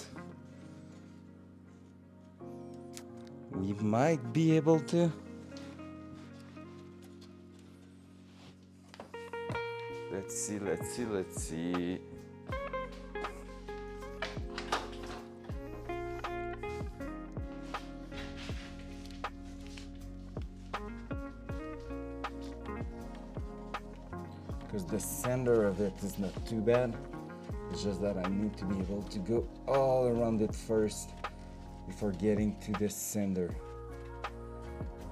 We might be able to. Let's see, let's see, let's see. Because the center of it is not too bad. It's just that I need to be able to go all around it first before getting to the center.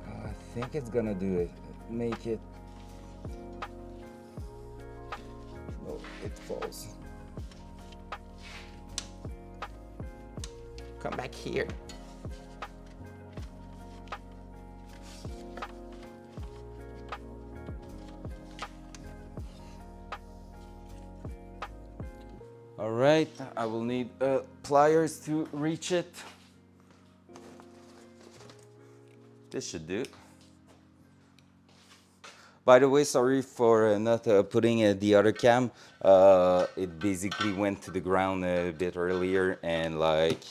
I think it's gonna do it. Make it. No, it falls. Come back here. All right, I will need pliers to reach it. This should do. By the way, sorry for not putting the other cam. It basically went to the ground a bit earlier, and like,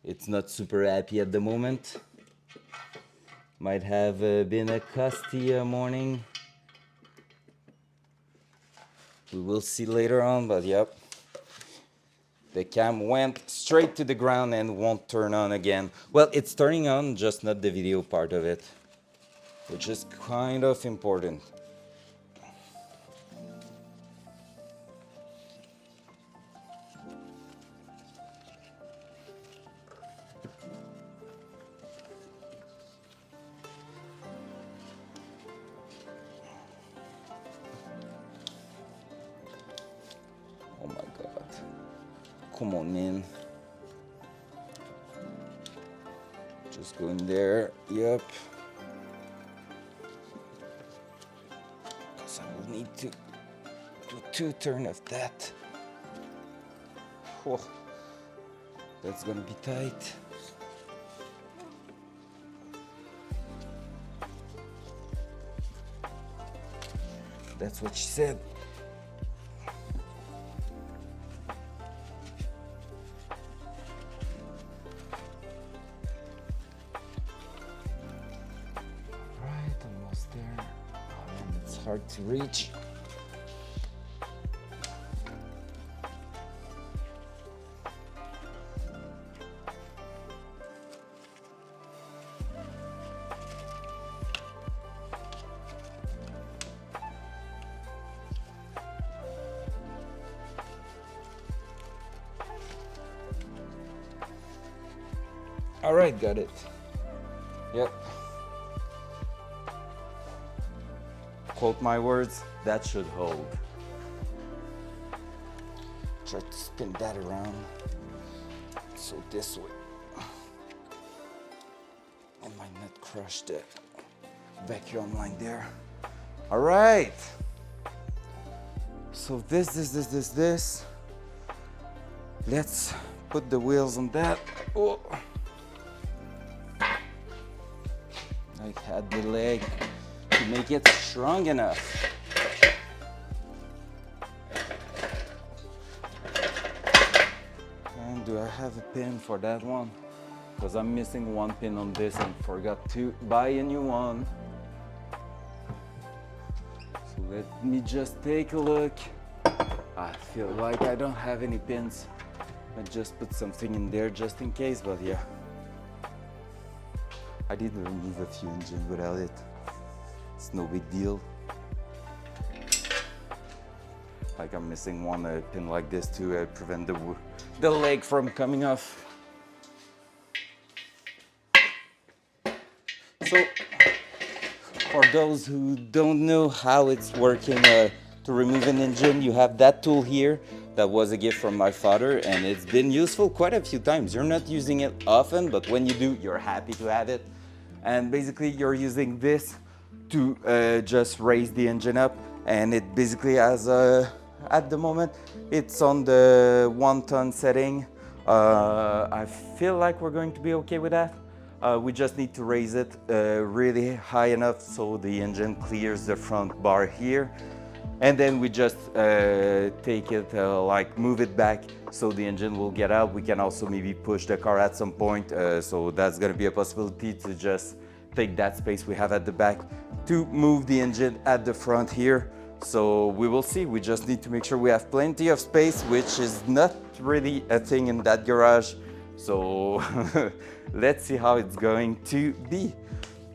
it's not super happy at the moment. Might have been a custy morning. We will see later on, but yep. The cam went straight to the ground and won't turn on again. Well, it's turning on, just not the video part of it, which is kind of important. Oh my God. Come on, man. Just go in there. Yep. Because I will need to do 2 turns of that. Oh, that's gonna be tight. That's what she said. Hard to reach. All right, got it. Yep. Quote my words, that should hold. Try to spin that around. So this way. I might not crush the vacuum line there. All right. So this. Let's put the wheels on that. Oh. I had the leg to make it strong enough. have a pin for that one? Because I'm missing one pin on this and forgot to buy a new one. So let me just take a look. I feel like I don't have any pins. I just put something in there just in case, but yeah. I did remove a few engines without it. It's no big deal. Like I'm missing one pin like this to prevent the leg from coming off. So, for those who don't know how it's working to remove an engine, you have that tool here. That was a gift from my father and it's been useful quite a few times. You're not using it often, but when you do, you're happy to have it. And basically you're using this to just raise the engine up, and it basically has at the moment it's on the 1 ton setting. I feel like we're going to be okay with that. We just need to raise it really high enough so the engine clears the front bar here, and then we just take it, like move it back so the engine will get out. We can also maybe push the car at some point, so that's going to be a possibility to just take that space we have at the back to move the engine at the front here. So we will see. We just need to make sure we have plenty of space, which is not really a thing in that garage. So let's see how it's going to be.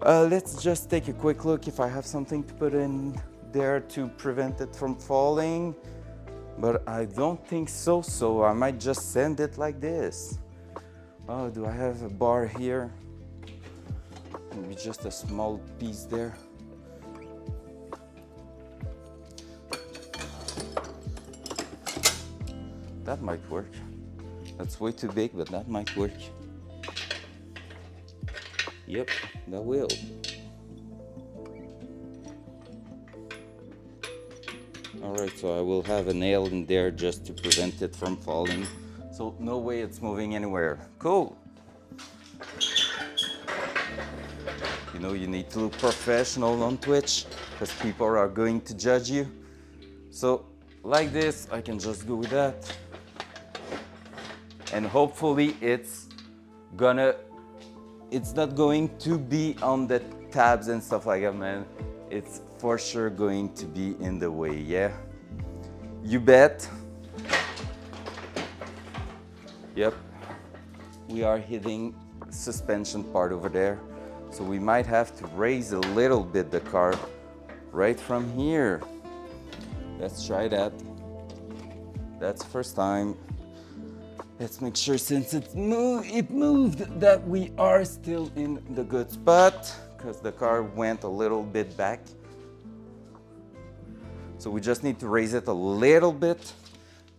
Let's just take a quick look if I have something to put in there to prevent it from falling, but I don't think so, so I might just send it like this. Oh, do I have a bar here? Maybe just a small piece there. That might work. That's way too big, but that might work. Yep, that will. Alright, so I will have a nail in there just to prevent it from falling. So no way it's moving anywhere. Cool. You know, you need to look professional on Twitch because people are going to judge you. So like this, I can just go with that. And hopefully it's not going to be on the tabs and stuff like that, man. It's for sure going to be in the way, yeah? You bet. Yep. We are hitting suspension part over there. So we might have to raise a little bit the car right from here. Let's try that. That's the first time. Let's make sure since it moved that we are still in the good spot, because the car went a little bit back. So we just need to raise it a little bit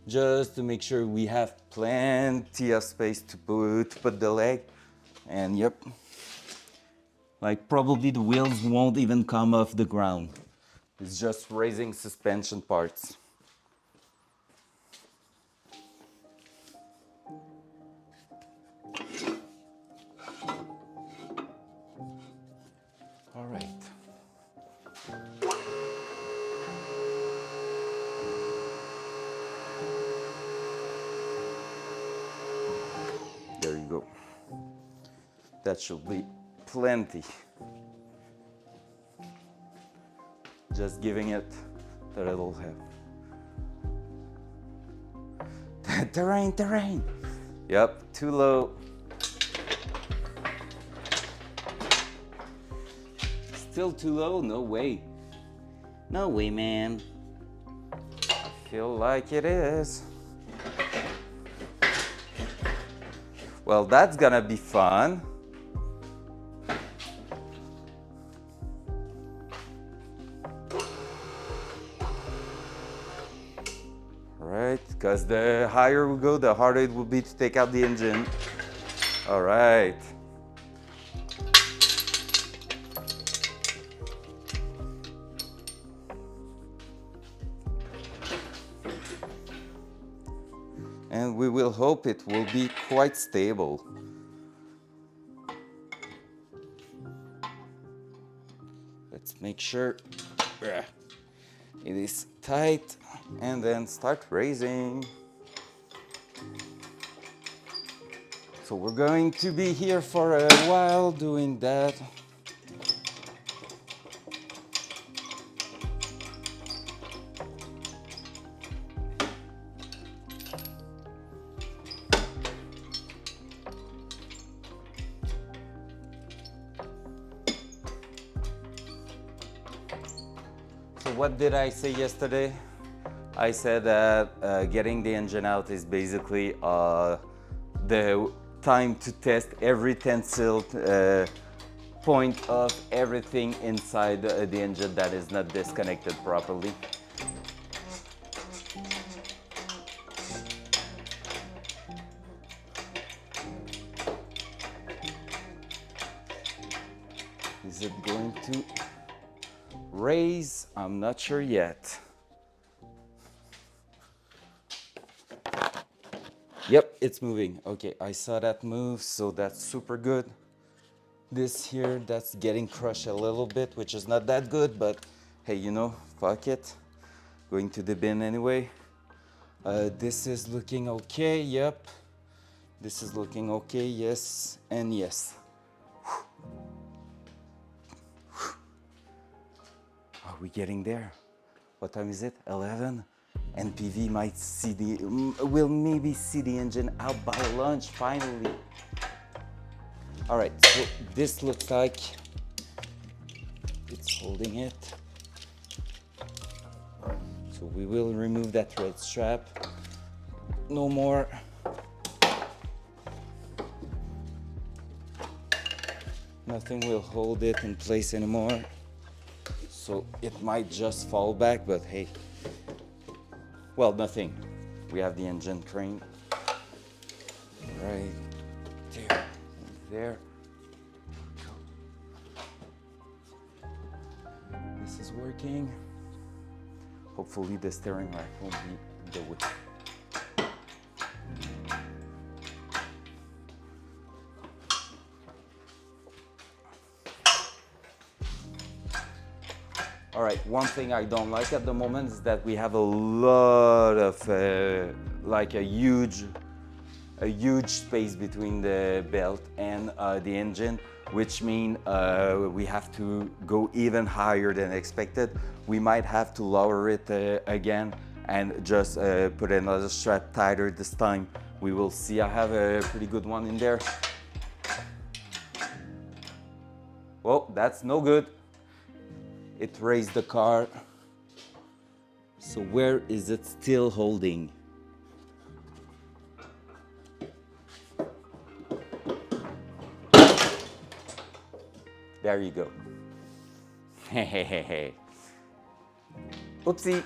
just to make sure we have plenty of space to put the leg. And yep, like probably the wheels won't even come off the ground. It's just raising suspension parts. All right. There you go. That should be plenty. Just giving it a little help. Terrain. Yep, too low. Still too low? No way. No way, man. I feel like it is. Well, that's gonna be fun. Right, because the higher we go, the harder it will be to take out the engine. All right. And we will hope it will be quite stable. Let's make sure it is tight and then start raising. So we're going to be here for a while doing that. So what did I say yesterday? I said that getting the engine out is basically the time to test every tensile point of everything inside the engine that is not disconnected properly. Is it going to raise? I'm not sure yet. Yep, it's moving. Okay, I saw that move, so that's super good. This here, that's getting crushed a little bit, which is not that good, but hey, you know, fuck it. Going to the bin anyway. This is looking okay, yep. This is looking okay, yes, and yes. Are we getting there? What time is it? 11? NPV might see will maybe see the engine out by lunch, finally. All right, so this looks like it's holding it. So we will remove that red strap. No more. Nothing will hold it in place anymore. So it might just fall back, but hey. Well, nothing. We have the engine crane right there, there. This is working. Hopefully the steering rack won't be in the way. All right, one thing I don't like at the moment is that we have a lot of, like a huge space between the belt and the engine, which means we have to go even higher than expected. We might have to lower it again and just put another strap tighter this time. We will see. I have a pretty good one in there. Well, that's no good. It raised the car. So where is it still holding? There you go. Hey. Oopsie.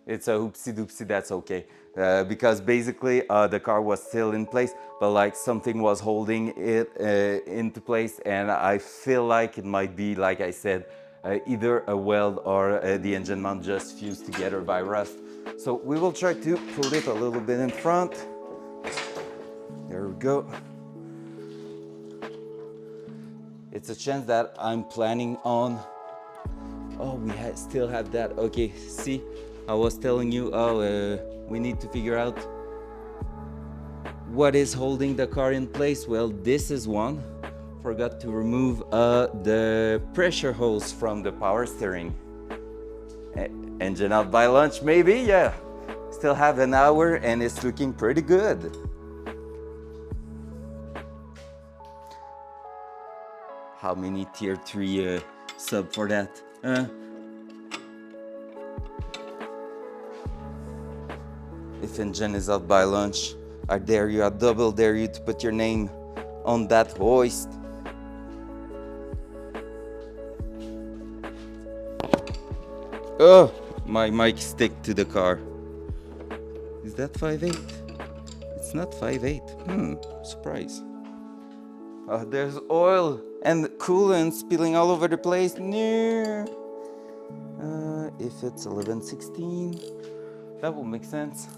It's a oopsie doopsie, that's okay. Because basically the car was still in place, but like something was holding it into place, and I feel like it might be, like I said, either a weld or the engine mount just fused together by rust. So we will try to pull it a little bit in front. There we go. It's a chance that I'm planning on. Oh, we still have that. Okay, see, I was telling you, we need to figure out what is holding the car in place. Well, this is one. Forgot to remove the pressure hose from the power steering. Engine out by lunch, maybe, yeah. Still have an hour and it's looking pretty good. How many tier 3 sub for that? If engine is out by lunch, I double dare you to put your name on that hoist. Oh, my mic stick to the car. Is that 5.8? It's not 5.8. Surprise. There's oil and coolant spilling all over the place. No. If it's 11.16, that will make sense.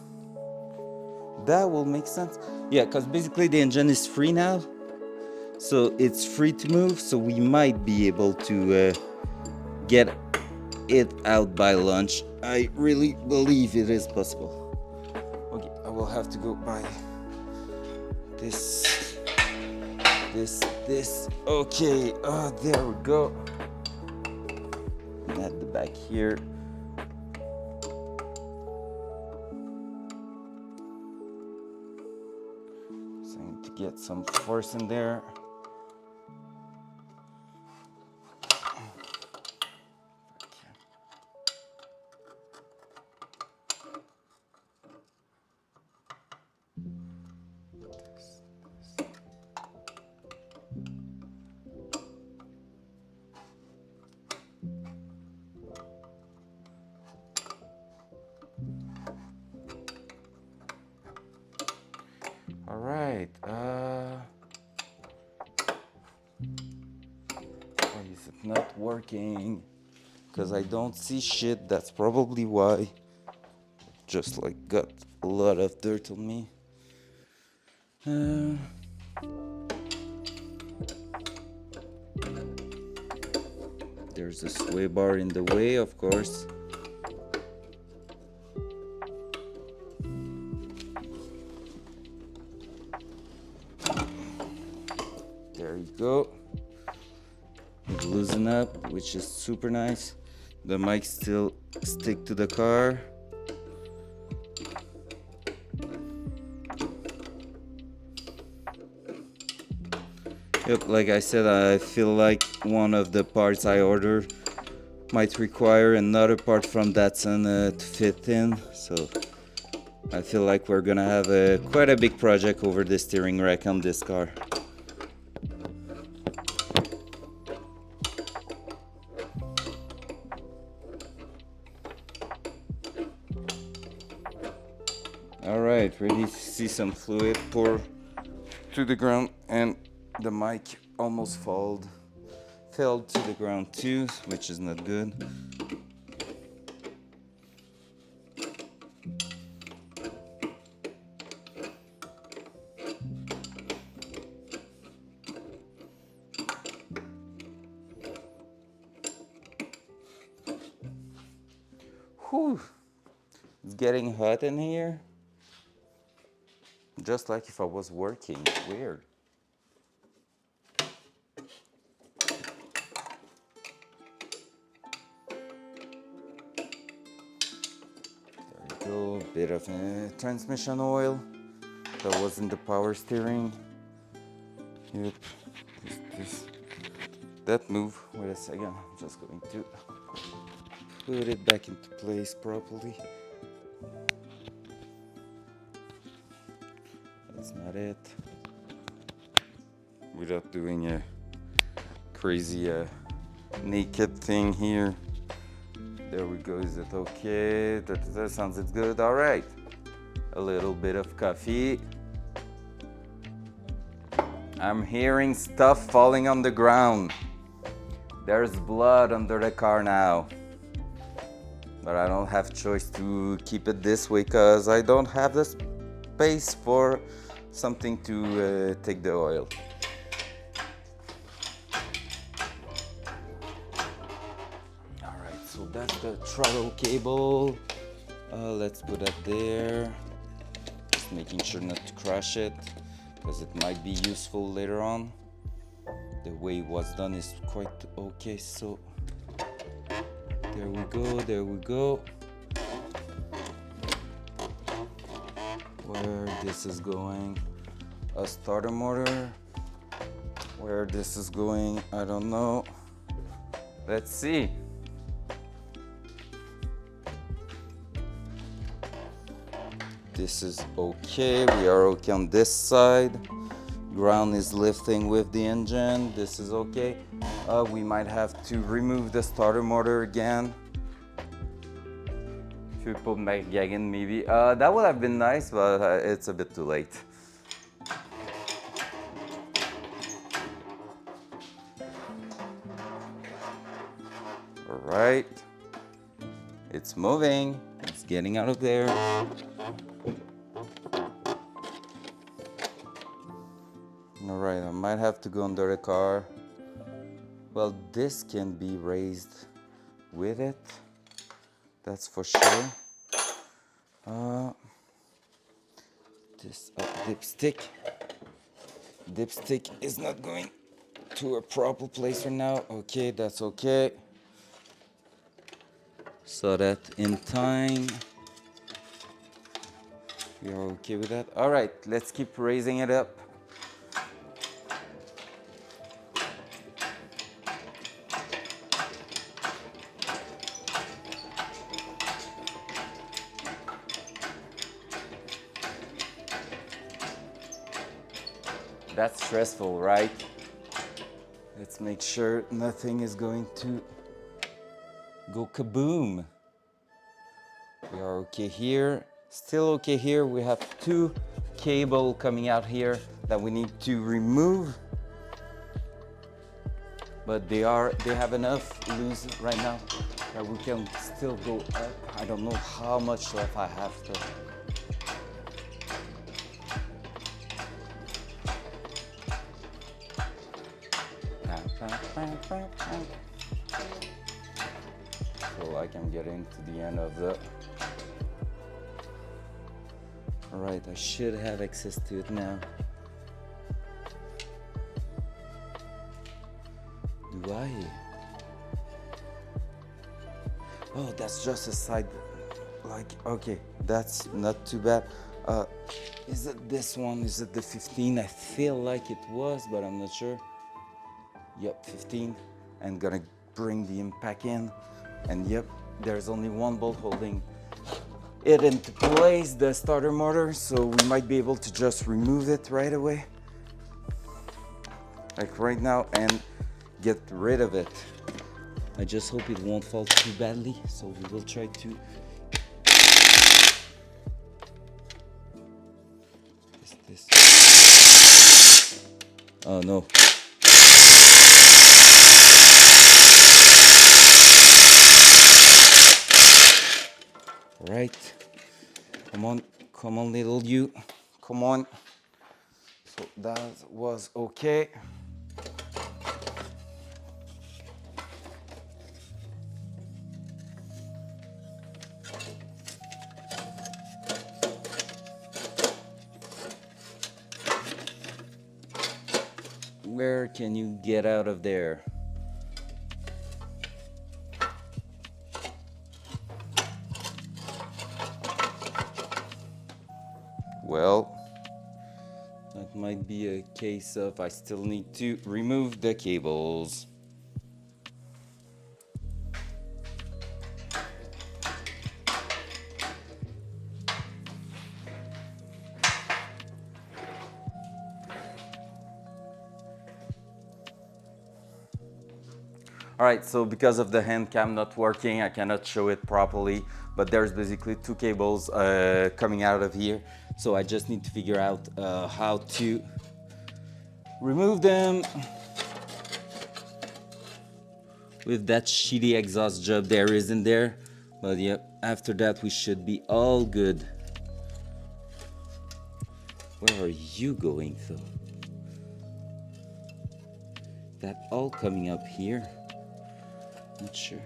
That will make sense. Yeah, because basically the engine is free now. So it's free to move. So we might be able to get it out by lunch. I really believe it is possible. Okay, I will have to go buy this. Okay, there we go. And at the back here. So I need to get some force in there. All right. Why is it not working? Because I don't see shit. That's probably why. Just like got a lot of dirt on me. There's a sway bar in the way, of course. There you go. It loosen up, which is super nice. The mic still stick to the car. Yep, like I said, I feel like one of the parts I ordered might require another part from Datsun to fit in. So I feel like we're gonna have quite a big project over the steering rack on this car. Alright, ready to see some fluid pour to the ground, and the mic almost fell to the ground too, which is not good. Whew, it's getting hot in here. Just like if I was working. Weird. There you go. Bit of transmission oil that was in the power steering. Yep. That move. Wait a second. I'm just going to put it back into place properly. That's not it. Without doing a crazy naked thing here. There we go. Is it okay? That sounds good. All right. A little bit of coffee. I'm hearing stuff falling on the ground. There's blood under the car now. But I don't have choice to keep it this way because I don't have the space for something to take the oil. Alright, so that's the throttle cable. Let's put that there. Just making sure not to crush it because it might be useful later on. The way it was done is quite okay, so there we go. Where this is going, a starter motor. Where this is going, I don't know. Let's see. This is okay, we are okay on this side. Ground is lifting with the engine, this is okay. We might have to remove the starter motor again. Should we put back again maybe? That would have been nice, but it's a bit too late. All right, it's moving, it's getting out of there. Alright, I might have to go under the car. Well, this can be raised with it. That's for sure. This dipstick. Dipstick is not going to a proper place right now. Okay, that's okay. So that in time we are okay with that. All right, let's keep raising it up. That's stressful, right? Let's make sure nothing is going to go kaboom. We are okay here. Still okay here. We have two cable coming out here that we need to remove. But they have enough loose right now that we can still go up. I don't know how much left I have to. So I can get into the end of the. All right, I should have access to it now. Do I? Oh, that's just a side. Like, okay, that's not too bad. Is it this one? Is it the 15? I feel like it was, but I'm not sure. Yep, 15. And gonna bring the impact in. And yep, there's only one bolt holding it into place, the starter motor, so we might be able to just remove it right away. Like right now, and get rid of it. I just hope it won't fall too badly, so we will try to. This. Oh no. Right. Come on, little you. Come on. So that was okay. Where can you get out of there? Well, that might be a case of I still need to remove the cables. All right, so because of the hand cam not working, I cannot show it properly, but there's basically two cables coming out of here. So I just need to figure out how to remove them with that shitty exhaust job there isn't there. But yeah, after that we should be all good. Where are you going though? That all coming up here? Not sure.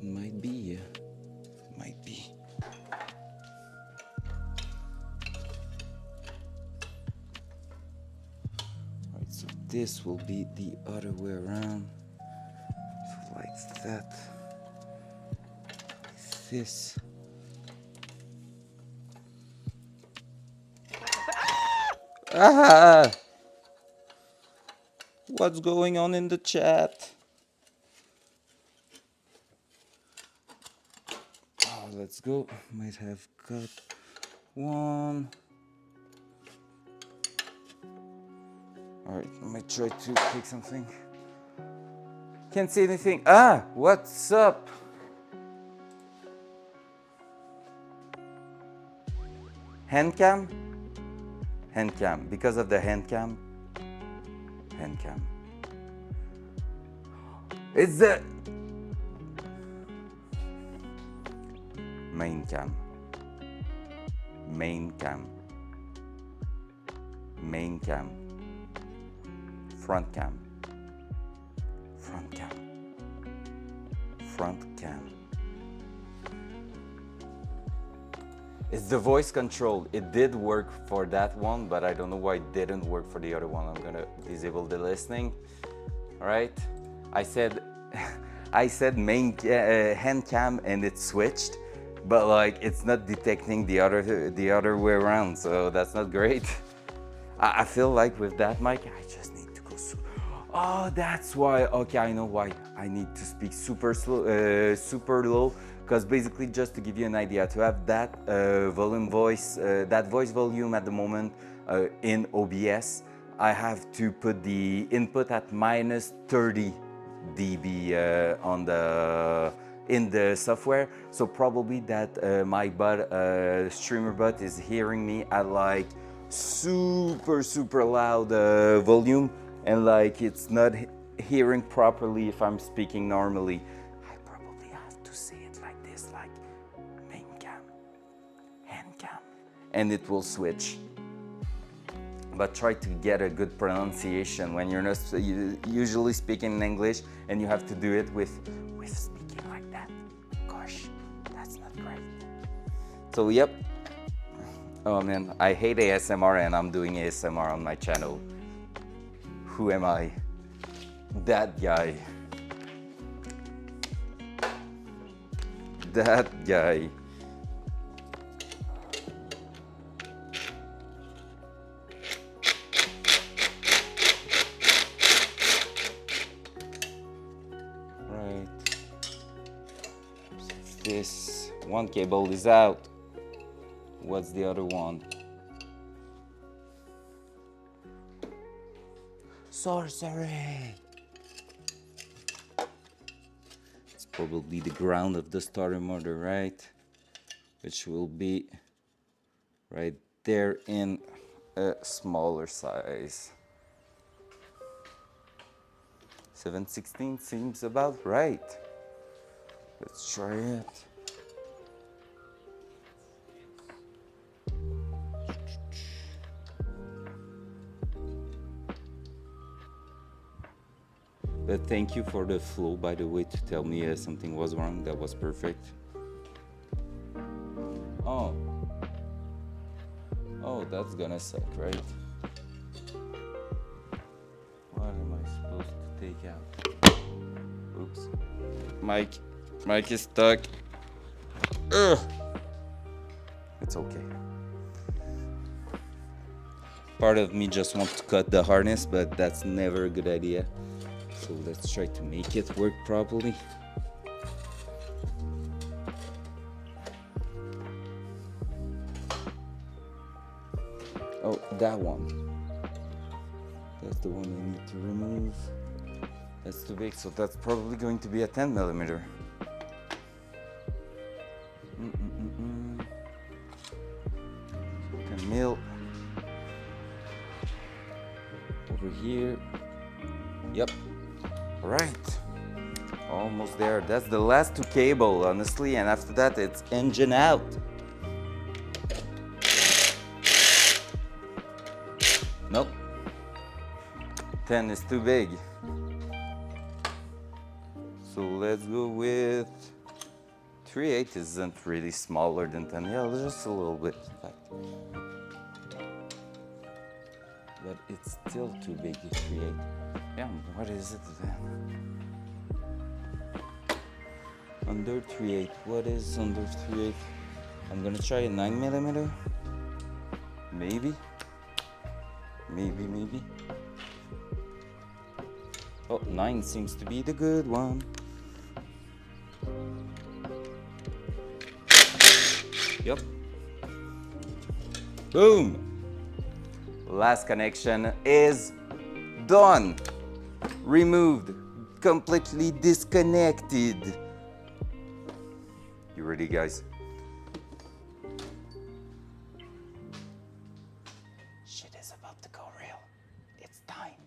Might be, might be. Alright, so this will be the other way around. So like that. Like this. Ah! What's going on in the chat? Let's go. Might have got one. All right, let me try to take something. Can't see anything. Ah, what's up? Hand cam? Hand cam. Because of the hand cam. Hand cam. It's the main cam. Main cam. Main cam. Front cam. Front cam. front cam. It's the voice control. It did work for that one, but I don't know why it didn't work for the other one. I'm gonna disable the listening. All right. I said, I said hand cam and it switched, but like it's not detecting the other way around. So that's not great. I feel like with that mic, I just need to go oh, that's why. Okay, I know why. I need to speak super slow, super low, because basically, just to give you an idea, to have that that voice volume at the moment in OBS, I have to put the input at minus 30 dB in the software. So probably that my streamer bot is hearing me at like super loud volume, and like it's not hearing properly if I'm speaking normally. I probably have to say it like this, like main cam, hand cam, and it will switch. But try to get a good pronunciation when you're not usually speaking in English and you have to do it with speaking like that. Gosh, that's not great. So yep. Oh man, I hate ASMR and I'm doing ASMR on my channel. Who am I? That guy. That guy. Right. This one cable is out. What's the other one? Sorcery! It's probably the ground of the starter motor, right? Which will be right there in a smaller size. 7/16 seems about right. Let's try it. But thank you for the flow, by the way, to tell me something was wrong. That was perfect. Oh. Oh, that's gonna suck, right? What am I supposed to take out? Oops. Mic is stuck. Ugh. It's okay. Part of me just wants to cut the harness, but that's never a good idea. So let's try to make it work properly. Oh, that one. That's the one I need to remove. That's too big, so that's probably going to be a 10 millimeter. 10 mil. Over here. Yep. All right. Almost there. That's the last two cable, honestly, and after that it's engine out. Nope. 10 is too big. So let's go with 3/8 isn't really smaller than 10. Yeah, just a little bit, in fact. But it's still too big, 3/8. Yeah, what is it then? Under 3/8. What is under 3/8? I'm gonna try a 9 millimeter. Maybe. Maybe. Oh, 9 seems to be the good one. Yep. Boom. Last connection is done. Removed. Completely disconnected. You ready, guys? Shit is about to go real. It's time.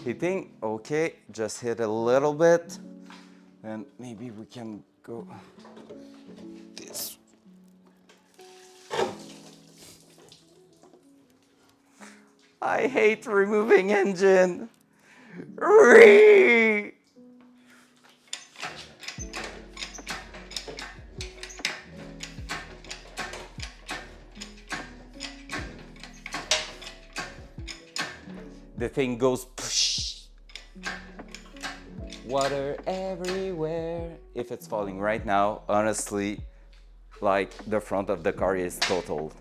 Hitting, okay, just hit a little bit, and maybe we can go this. I hate removing engine. Ree! The thing goes psh. Water everywhere. If it's falling right now, honestly, like the front of the car is totaled.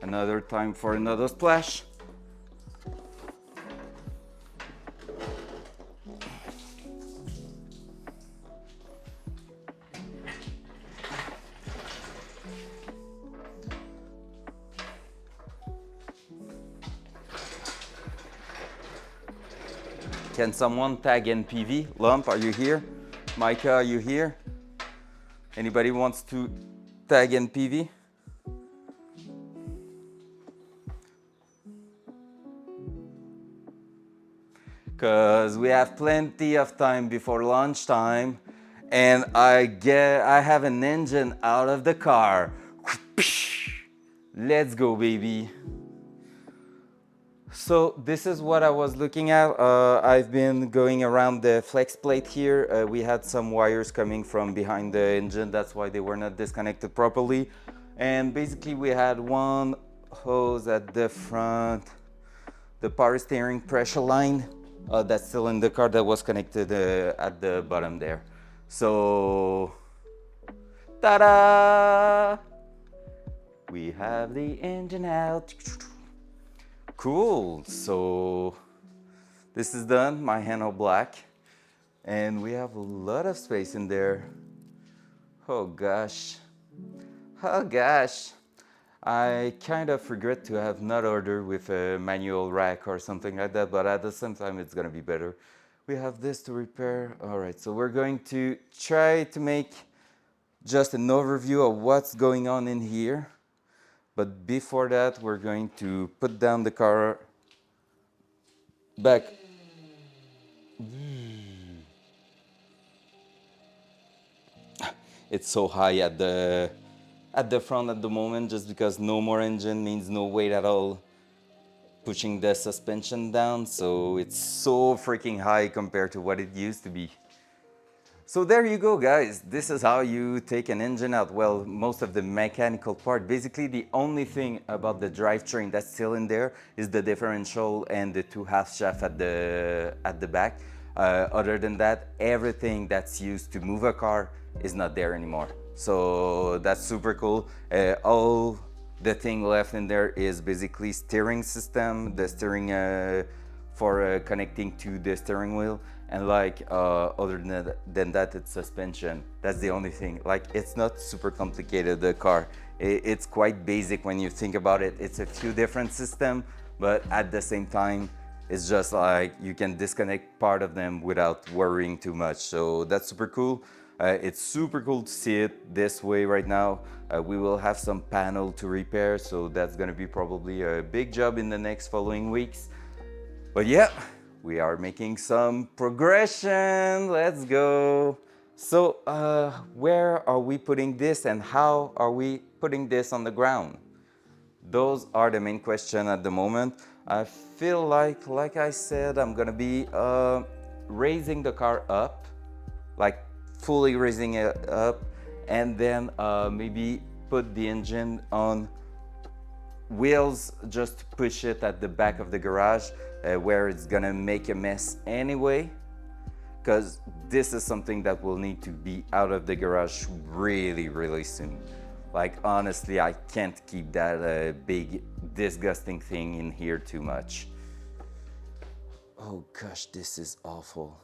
Another time for another splash. Can someone tag NPV? Lump, are you here? Micah, are you here? Anybody wants to tag NPV? Because we have plenty of time before lunchtime, and I have an engine out of the car. Let's go, baby. So this is what I was looking at. I've been going around the flex plate here. We had some wires coming from behind the engine. That's why they were not disconnected properly. And basically we had one hose at the front, the power steering pressure line that's still in the car that was connected at the bottom there. So, ta-da! We have the engine out. Cool, so this is done, my handle black, and we have a lot of space in there. Oh gosh, oh gosh. I kind of regret to have not ordered with a manual rack or something like that, but at the same time it's gonna be better. We have this to repair. All right, so we're going to try to make just an overview of what's going on in here. But before that, we're going to put down the car back. It's so high at the front at the moment, just because no more engine means no weight at all, pushing the suspension down, so it's so freaking high compared to what it used to be. So there you go, guys. This is how you take an engine out. Well, most of the mechanical part. Basically, the only thing about the drivetrain that's still in there is the differential and the two half shaft at the back. Other than that, everything that's used to move a car is not there anymore. So that's super cool. All the thing left in there is basically steering system, the steering for connecting to the steering wheel, and like other than that, it's suspension. That's the only thing. Like, it's not super complicated, the car. It's quite basic when you think about it. It's a few different systems, but at the same time, it's just like you can disconnect part of them without worrying too much. So that's super cool. It's super cool to see it this way right now. We will have some panel to repair, so that's gonna be probably a big job in the next following weeks. But yeah, we are making some progression. Let's go. So where are we putting this, and how are we putting this on the ground? Those are the main question at the moment. I feel like I said, I'm gonna be raising the car up, like fully raising it up, and then maybe put the engine on wheels, just push it at the back of the garage where it's gonna make a mess anyway, because this is something that will need to be out of the garage really soon. Like, honestly, I can't keep that big disgusting thing in here too much. Oh gosh, this is awful.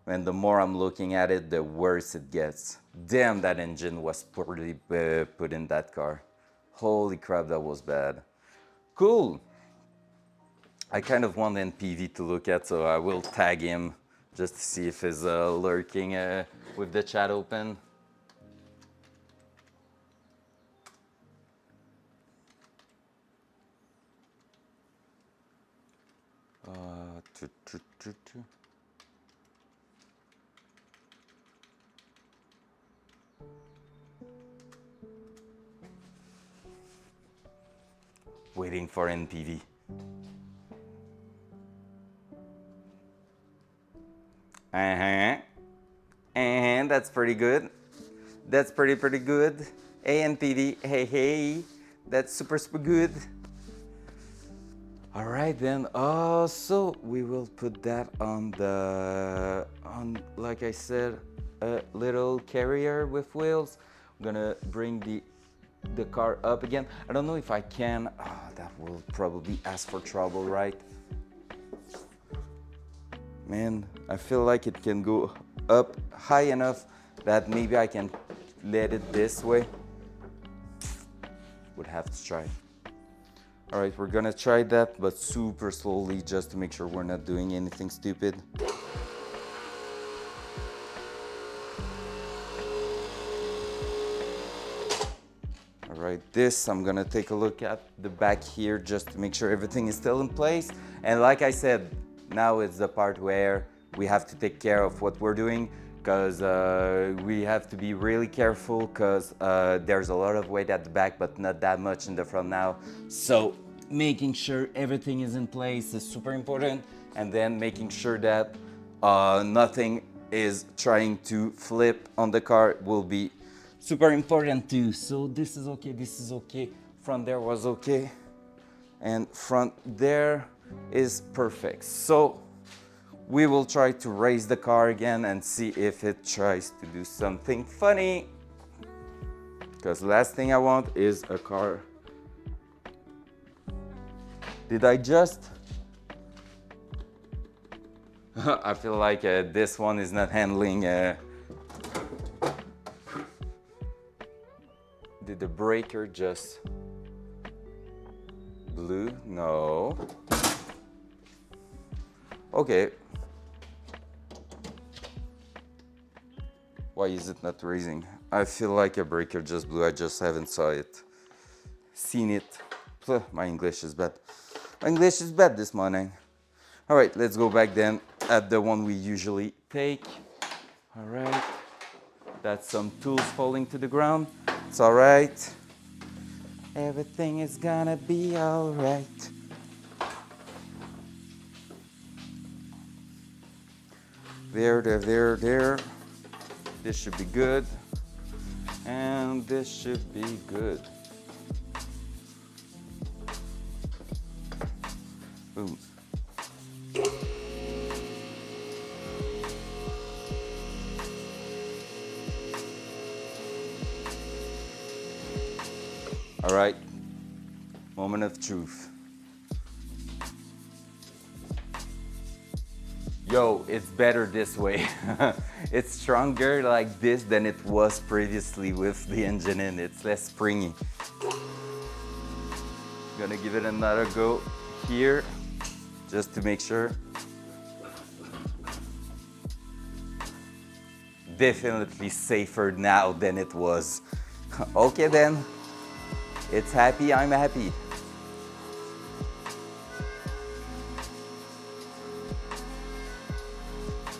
And the more I'm looking at it, the worse it gets. Damn, that engine was poorly put in that car. Holy crap, that was bad. Cool. I kind of want NPV to look at, so I will tag him just to see if he's lurking with the chat open. Two. Waiting for NPV. And that's pretty good. That's pretty good. Hey NPV, hey, that's super good. All right then. So we will put that on like I said, a little carrier with wheels. I'm gonna bring the car up again. I don't know if I can. That will probably ask for trouble, right? Man, I feel like it can go up high enough that maybe I can let it this way. Would have to try. All right, we're gonna try that, but super slowly just to make sure we're not doing anything stupid. All right, this, I'm gonna take a look at the back here just to make sure everything is still in place. And like I said, now it's the part where we have to take care of what we're doing, because we have to be really careful, because there's a lot of weight at the back, but not that much in the front now. So making sure everything is in place is super important, and then making sure that nothing is trying to flip on the car will be super important too. So this is okay, front there was okay, and front there is perfect. So we will try to raise the car again and see if it tries to do something funny, because last thing I want is a car. Did I just? I feel like this one is not handling. Did the breaker just blew? No. Okay. Why is it not raising? I feel like a breaker just blew. I just haven't seen it. My English is bad. My English is bad this morning. All right, let's go back then at the one we usually take. All right. That's some tools falling to the ground. It's all right. Everything is gonna be all right. There. This should be good. And this should be good. Boom. All right, moment of truth. Yo, it's better this way. It's stronger like this than it was previously with the engine in. It's less springy. Gonna give it another go here, just to make sure. Definitely safer now than it was. Okay then, it's happy, I'm happy.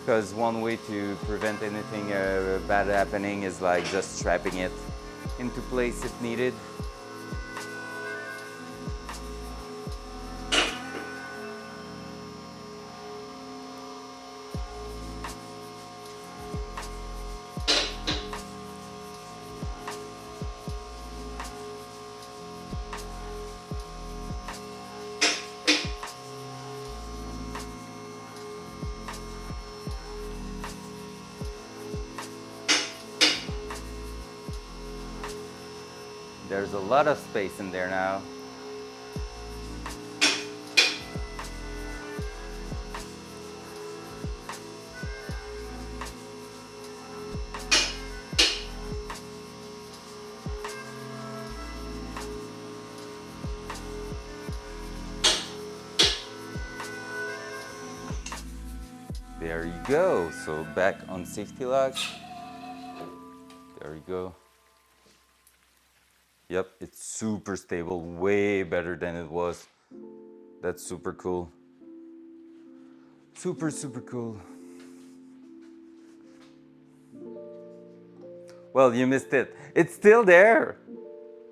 Because one way to prevent anything bad happening is like just strapping it into place if needed. There's a lot of space in there now. There you go. So back on safety lock. There you go. Yep, it's super stable, way better than it was. That's super cool. Super cool. Well, you missed it. It's still there.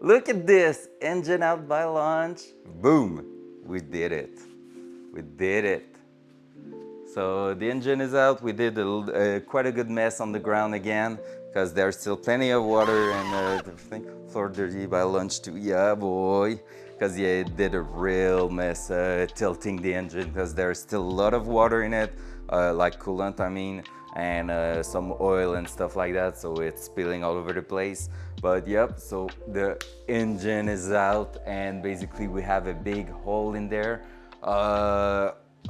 Look at this, engine out by launch. Boom, we did it. We did it. So the engine is out. We did quite a good mess on the ground again because there's still plenty of water and everything. Floor dirty by lunch too. Yeah, boy. Because yeah, it did a real mess tilting the engine because there's still a lot of water in it, like coolant, I mean, and some oil and stuff like that. So it's spilling all over the place. But yep, so the engine is out and basically we have a big hole in there.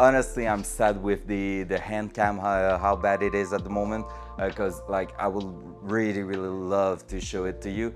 Honestly, I'm sad with the hand cam, how bad it is at the moment, because like I would really love to show it to you.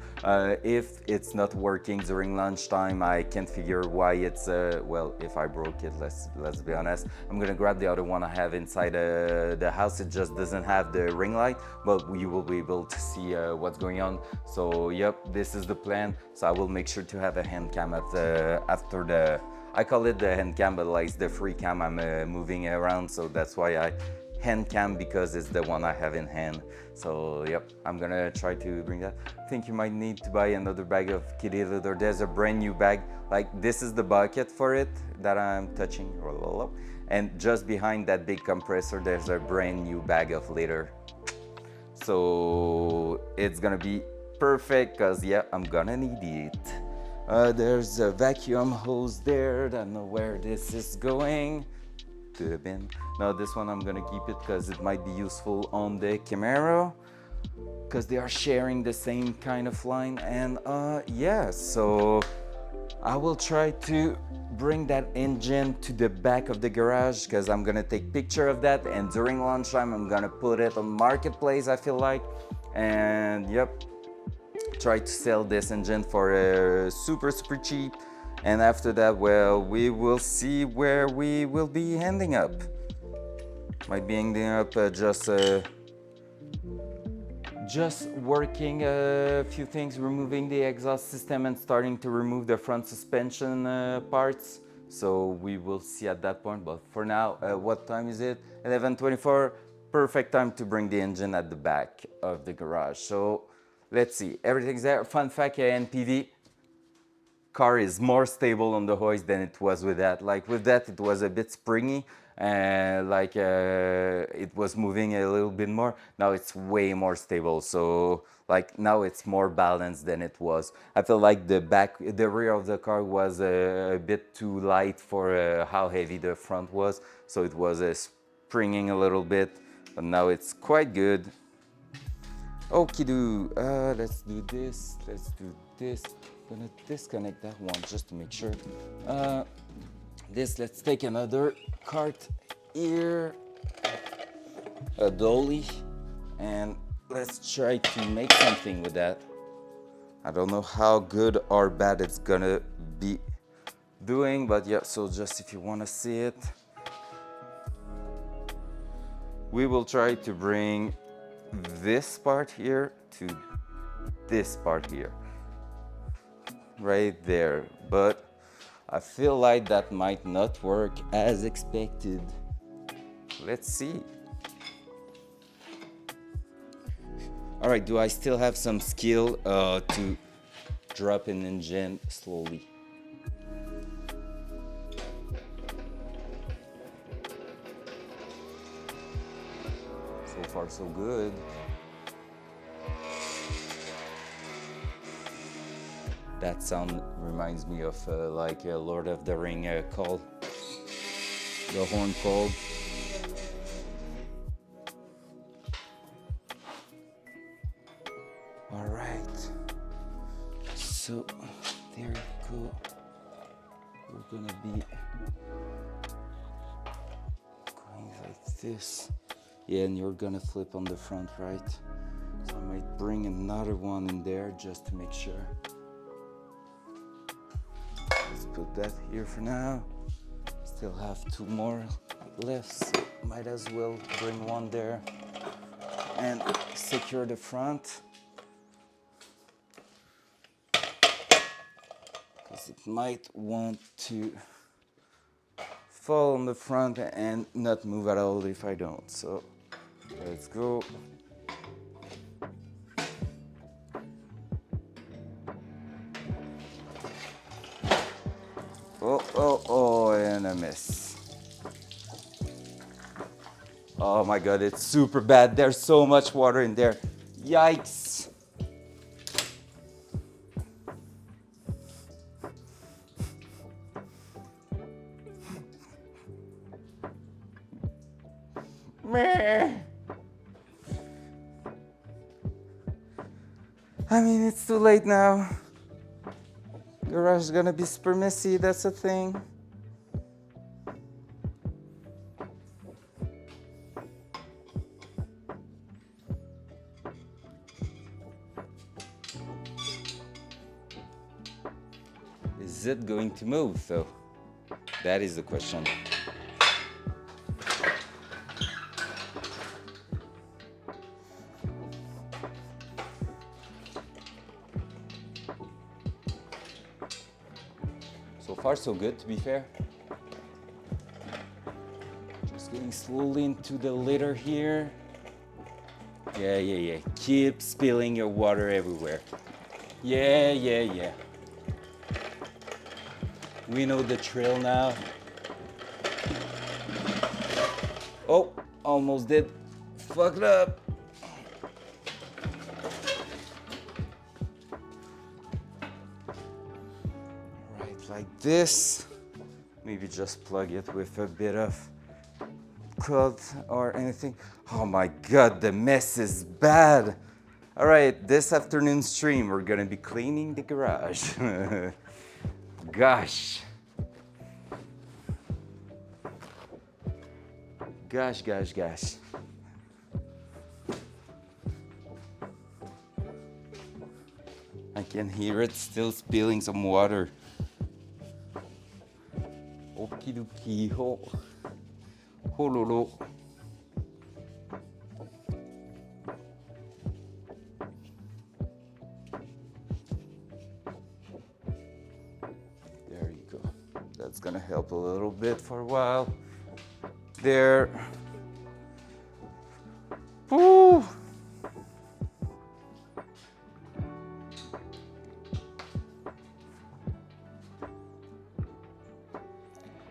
If it's not working during lunchtime, I can't figure why it's well, if I broke it, let's be honest. I'm gonna grab the other one I have inside the house. It just doesn't have the ring light, but you will be able to see what's going on. So yep, this is the plan. So I will make sure to have a hand cam after the, I call it the hand cam, but like it's the free cam I'm moving around, so that's why I hand cam, because it's the one I have in hand. So yep, I'm gonna try to bring that. I think you might need to buy another bag of kitty litter. There's a brand new bag, like this is the bucket for it that I'm touching, and just behind that big compressor there's a brand new bag of litter. So it's gonna be perfect, because yeah, I'm gonna need it. There's a vacuum hose there. I don't know where this is going. To the bin. No, this one I'm gonna keep it because it might be useful on the Camaro, because they are sharing the same kind of line. And yeah, so I will try to bring that engine to the back of the garage because I'm gonna take picture of that, and during lunchtime I'm gonna put it on marketplace, I feel like. And yep, try to sell this engine for super cheap. And after that, well, we will see where we will be ending up. Might be ending up just working a few things, removing the exhaust system and starting to remove the front suspension parts. So we will see at that point. But for now, what time is it? 11:24. Perfect time to bring the engine at the back of the garage. So let's see. Everything's there. Fun fact, NPV car is more stable on the hoist than it was with that. Like with that, it was a bit springy and like it was moving a little bit more. Now it's way more stable. So like now it's more balanced than it was. I feel like the rear of the car was a bit too light for how heavy the front was. So it was springing a little bit, but now it's quite good. Okie do. Let's do this. Let's do this. I'm gonna disconnect that one just to make sure. Let's take another cart here, a dolly, and let's try to make something with that. I don't know how good or bad it's gonna be doing, but yeah, so just if you wanna see it, we will try to bring this part here to this part here, right there. But I feel like that might not work as expected. Let's see. All right, do I still have some skill to drop an engine slowly? So far, so good. That sound reminds me of like a Lord of the Ring call, the horn call. All right, so there you go. We're gonna be going like this. Yeah, and you're gonna flip on the front, right? So I might bring another one in there just to make sure. Let's put that here for now. Still have two more left, so might as well bring one there and secure the front, because it might want to fall on the front and not move at all if I don't. So let's go. Oh, and a miss. Oh my god, it's super bad. There's so much water in there. Yikes. Meh. I mean, it's too late now. Garage is gonna be super messy, that's a thing. Is it going to move though? That is the question. So far so good, to be fair. Just getting slowly into the litter here. Yeah. Keep spilling your water everywhere. Yeah. We know the drill now. Oh, almost did. Fucked up. Right, like this. Maybe just plug it with a bit of cloth or anything. Oh my god, the mess is bad. All right, this afternoon stream, we're gonna be cleaning the garage. Gosh. Gosh. I can hear it still spilling some water. Okie dokie ho. Hololo. There you go. That's gonna help a little bit for a while. There. Woo!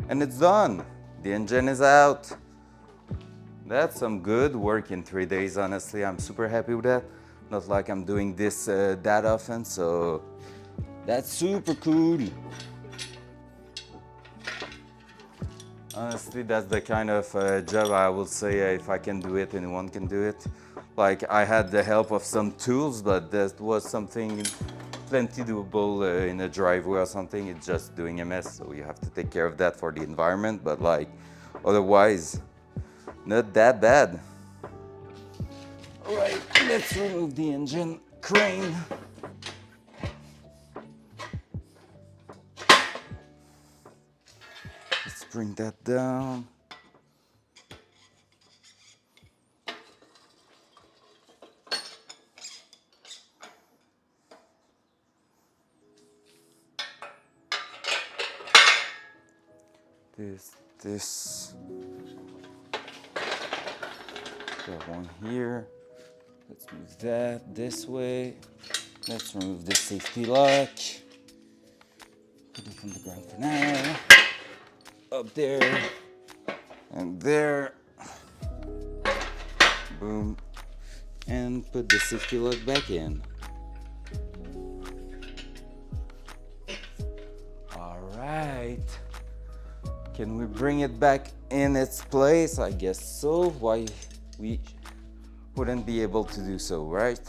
And it's done. The engine is out. That's some good work in 3 days, honestly. I'm super happy with that. Not like I'm doing this that often, so that's super cool. Honestly, that's the kind of job I will say if I can do it, anyone can do it. Like, I had the help of some tools, but that was something plenty doable in a driveway or something. It's just doing a mess, so you have to take care of that for the environment, but like, otherwise, not that bad. All right, let's remove the engine crane. Let's bring that down. This. Got one here. Let's move that this way. Let's remove the safety lock. Put it on the ground for now. Up there. And there. Boom. And put the safety lock back in. All right. Can we bring it back in its place? I guess so. Why we wouldn't be able to do so, right?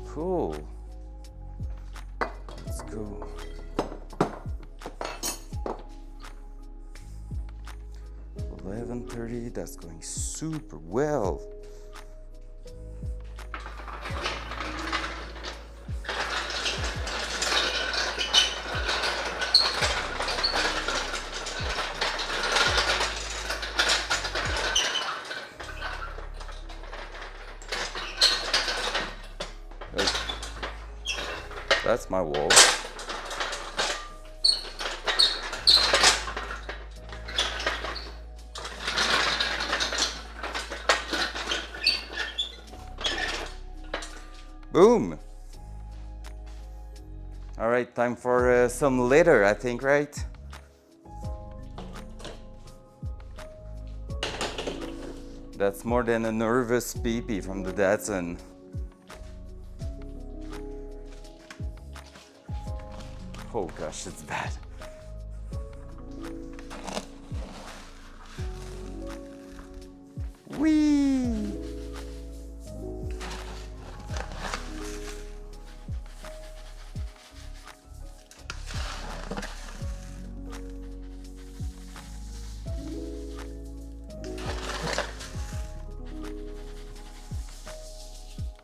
Cool. Let's go. $11:30. That's going super well. That's my wall. Boom. All right, time for some litter, I think, right? That's more than a nervous pee-pee from the Datsun. Oh gosh, it's bad. Whee!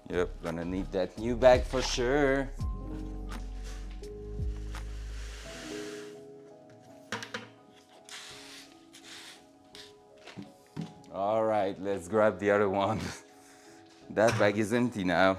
Yep, gonna need that new bag for sure. All right, let's grab the other one. That bag is empty now.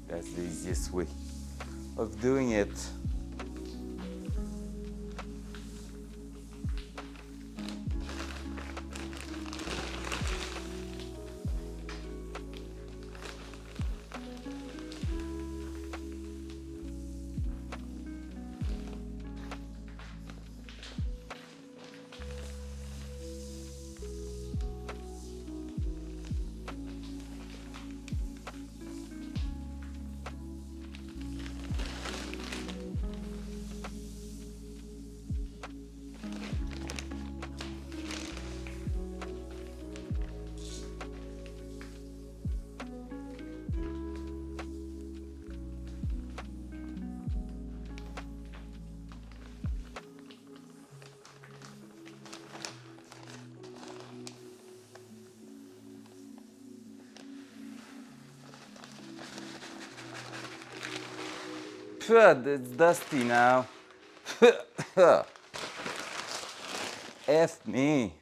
That's the easiest way of doing it. It's dusty now. F me.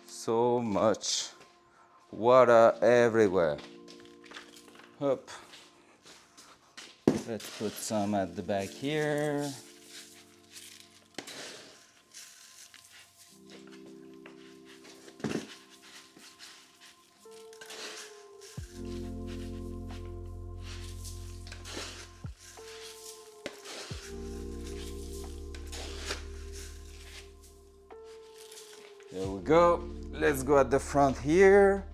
So much water everywhere. Up. Let's put some at the back here. There we go. Let's go at the front here.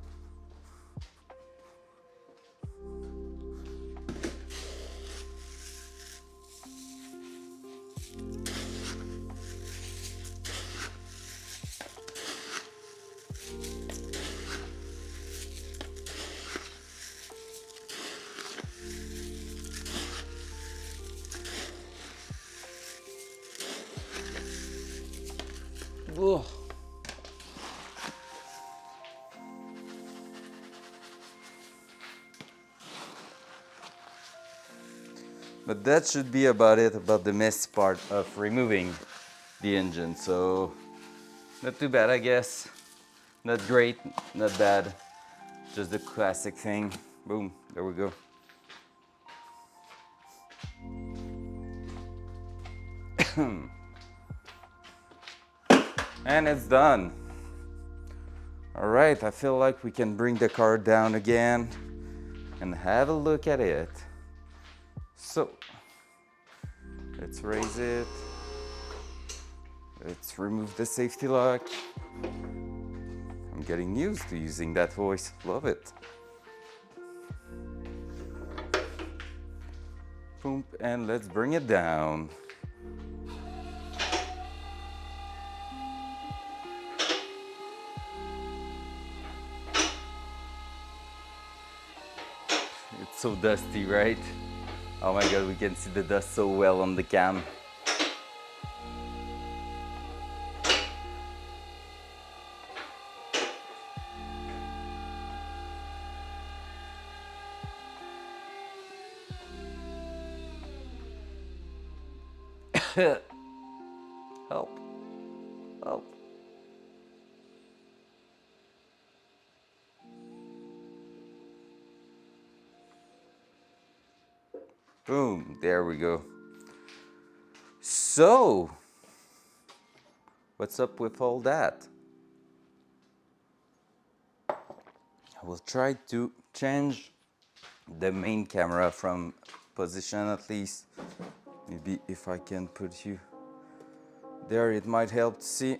Ugh. But that should be about it, about the messy part of removing the engine. So not too bad, I guess. Not great, not bad. Just the classic thing. Boom, there we go. And it's done. All right, I feel like we can bring the car down again and have a look at it. So, let's raise it. Let's remove the safety lock. I'm getting used to using that voice. Love it. Boom, and let's bring it down. It's so dusty, right? Oh my god, we can see the dust so well on the cam. Help. Help. Boom, there we go. So, what's up with all that? I will try to change the main camera from position at least. Maybe if I can put you there, it might help to see.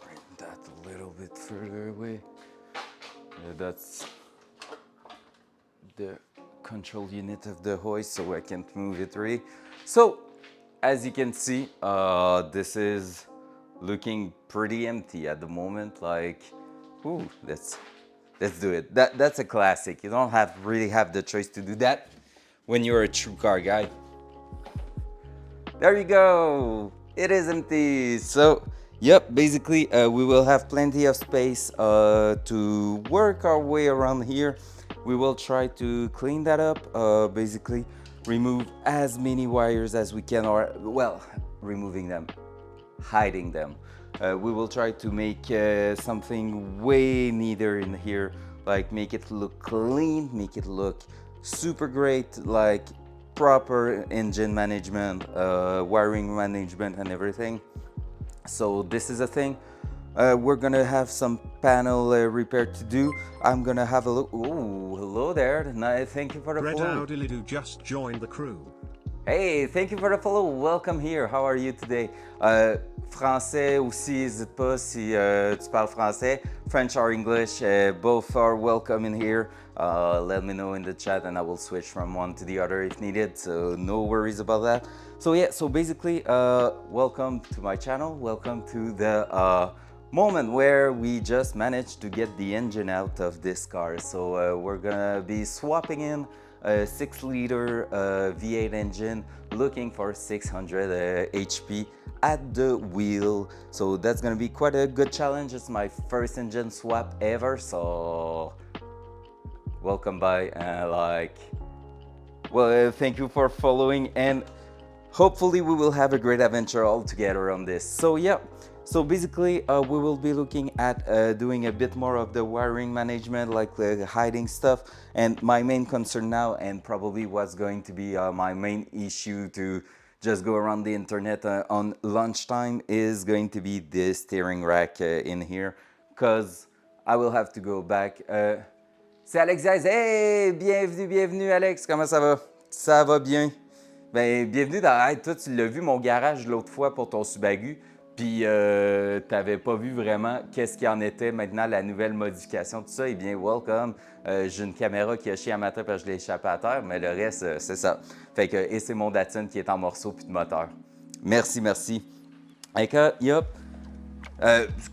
Bring that a little bit further away. That's the control unit of the hoist, so I can't move it really. So, as you can see, this is looking pretty empty at the moment. Like, ooh, let's do it. That's a classic. You don't really have the choice to do that when you're a true car guy. There you go. It is empty. So, yep, basically we will have plenty of space to work our way around here. We will try to clean that up, basically remove as many wires as we can, or, well, removing them, hiding them. We will try to make something way neater in here, like make it look clean, make it look super great, like proper engine management, wiring management and everything. So this is a thing. We're gonna have some panel repair to do. I'm gonna have a look. Ooh, hello there. Thank you for the follow. Just joined the crew. Hey, thank you for the follow. Welcome here. How are you today? Français aussi, n'hésite pas si tu parles français. French or English, both are welcome in here. Let me know in the chat and I will switch from one to the other if needed, so no worries about that. So yeah, so basically, welcome to my channel. Welcome to the moment where we just managed to get the engine out of this car. So we're gonna be swapping in a 6-liter V8 engine, looking for 600 HP at the wheel. So that's gonna be quite a good challenge. It's my first engine swap ever, so welcome by. Thank you for following, and hopefully we will have a great adventure all together on this. So yeah, so basically we will be looking at doing a bit more of the wiring management, like hiding stuff. And my main concern now, and probably what's going to be my main issue to just go around the internet on lunchtime, is going to be the steering rack in here, because I will have to go back. C'est Alex Diaz. Hey, bienvenue Alex, comment ça va? Ça va bien. Ben, bienvenue dans... Hey, toi, tu l'as vu, mon garage, l'autre fois pour ton Subaru, puis t'avais pas vu vraiment qu'est-ce qu'il en était maintenant, la nouvelle modification, tout ça. Eh bien, welcome. J'ai une caméra qui a chié un matin parce que je l'ai échappé à terre, mais le reste, c'est ça. Fait que, et c'est mon Datsun qui est en morceaux puis de moteur. Merci, merci. Et que, yup.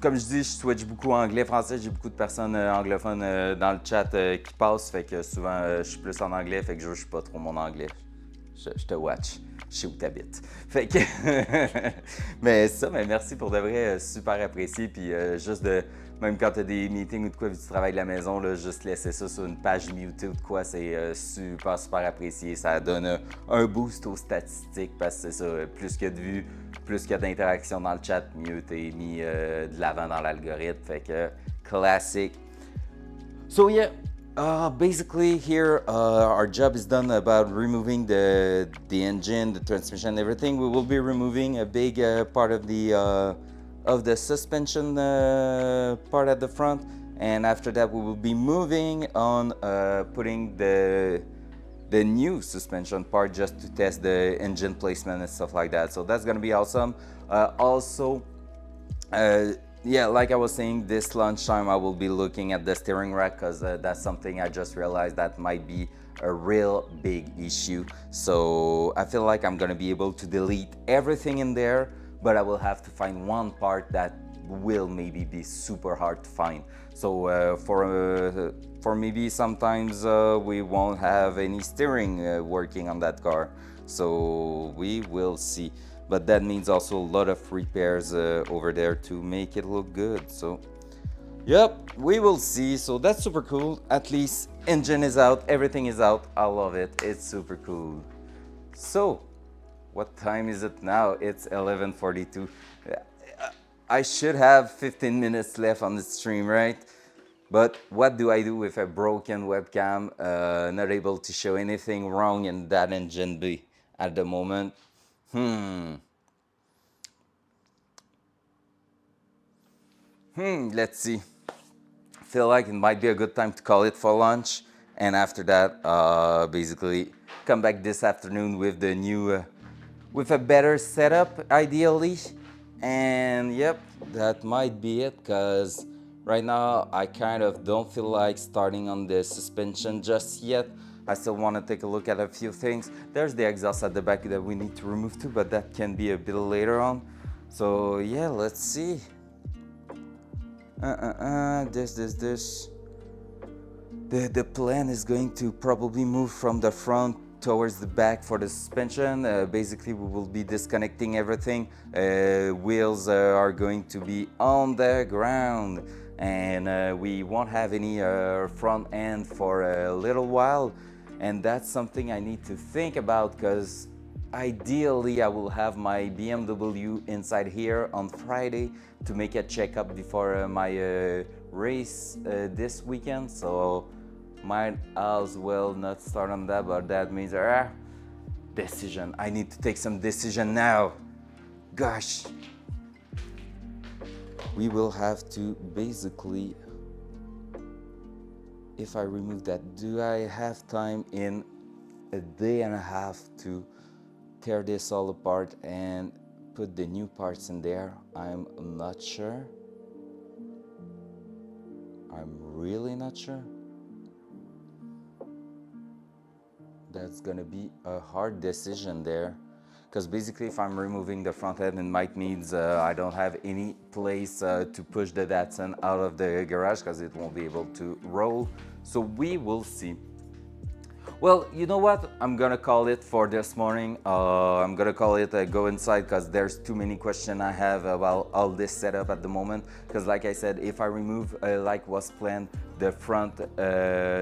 Comme je dis, je switch beaucoup anglais-français. J'ai beaucoup de personnes anglophones dans le chat qui passent. Fait que souvent, je suis plus en anglais. Fait que je joue pas trop mon anglais. Je te watch. Je sais où t'habites. Fait que... mais ça, mais merci pour de vrai. Super apprécié. Puis juste de... Même quand tu as des meetings ou de quoi, vu que tu travailles de la maison, là, juste laisser ça sur une page mutée ou de quoi, c'est super, super apprécié. Ça donne un boost aux statistiques parce que c'est ça, plus qu'il y a de vues, plus qu'il y a d'interactions dans le chat, mieux t'es mis de l'avant dans l'algorithme. Fait que, classic. So yeah, basically here our job is done about removing the engine, the transmission, everything. We will be removing a big part of the suspension part at the front, and after that we will be moving on putting the new suspension part just to test the engine placement and stuff like that. So that's gonna be awesome. Yeah, like I was saying, this lunchtime I will be looking at the steering rack, because that's something I just realized that might be a real big issue. So I feel like I'm gonna be able to delete everything in there, but I will have to find one part that will maybe be super hard to find. So for maybe sometimes we won't have any steering working on that car. So we will see. But that means also a lot of repairs over there to make it look good. So Yep, we will see. So that's super cool. At least engine is out, everything is out. I love it. It's super cool. So, what time is it now? It's 11:42. I should have 15 minutes left on the stream, right? But what do I do with a broken webcam, not able to show anything wrong in that engine bay at the moment? Let's see. Feel like it might be a good time to call it for lunch, and after that, basically come back this afternoon with the new, with a better setup, ideally. And yep, that might be it. Cause right now I kind of don't feel like starting on the suspension just yet. I still want to take a look at a few things. There's the exhaust at the back that we need to remove too, but that can be a bit later on. So yeah, let's see. This. The plan is going to probably move from the front towards the back for the suspension. Basically, we will be disconnecting everything. Wheels are going to be on the ground, and we won't have any front end for a little while. And that's something I need to think about, because ideally I will have my BMW inside here on Friday to make a checkup before my race this weekend. So might as well not start on that, but that means decision. I need to take some decision now. Gosh. We will have to basically, if I remove that, do I have time in a day and a half to tear this all apart and put the new parts in there? I'm not sure. I'm really not sure. That's gonna be a hard decision there, because basically if I'm removing the front end, it might means I don't have any place to push the Datsun out of the garage, because it won't be able to roll. So we will see. Well, you know what? I'm gonna call it for this morning. I'm gonna call it go inside, because there's too many questions I have about all this setup at the moment. Because like I said, if I remove, like was planned, the front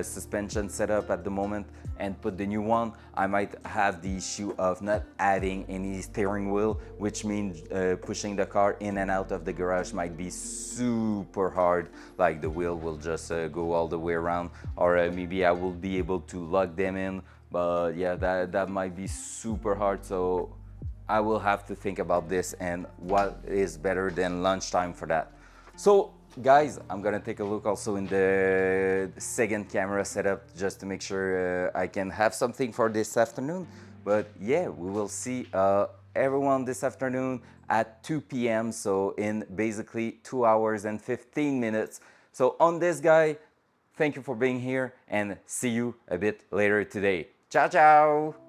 suspension setup at the moment and put the new one, I might have the issue of not adding any steering wheel, which means pushing the car in and out of the garage might be super hard. Like the wheel will just go all the way around, or maybe I will be able to lock them in, but yeah, that might be super hard. So I will have to think about this, and what is better than lunchtime for that. So guys, I'm gonna take a look also in the second camera setup, just to make sure I can have something for this afternoon. But yeah, we will see everyone this afternoon at 2 p.m. So in basically 2 hours and 15 minutes. So on this guy, thank you for being here, and see you a bit later today. Ciao, ciao!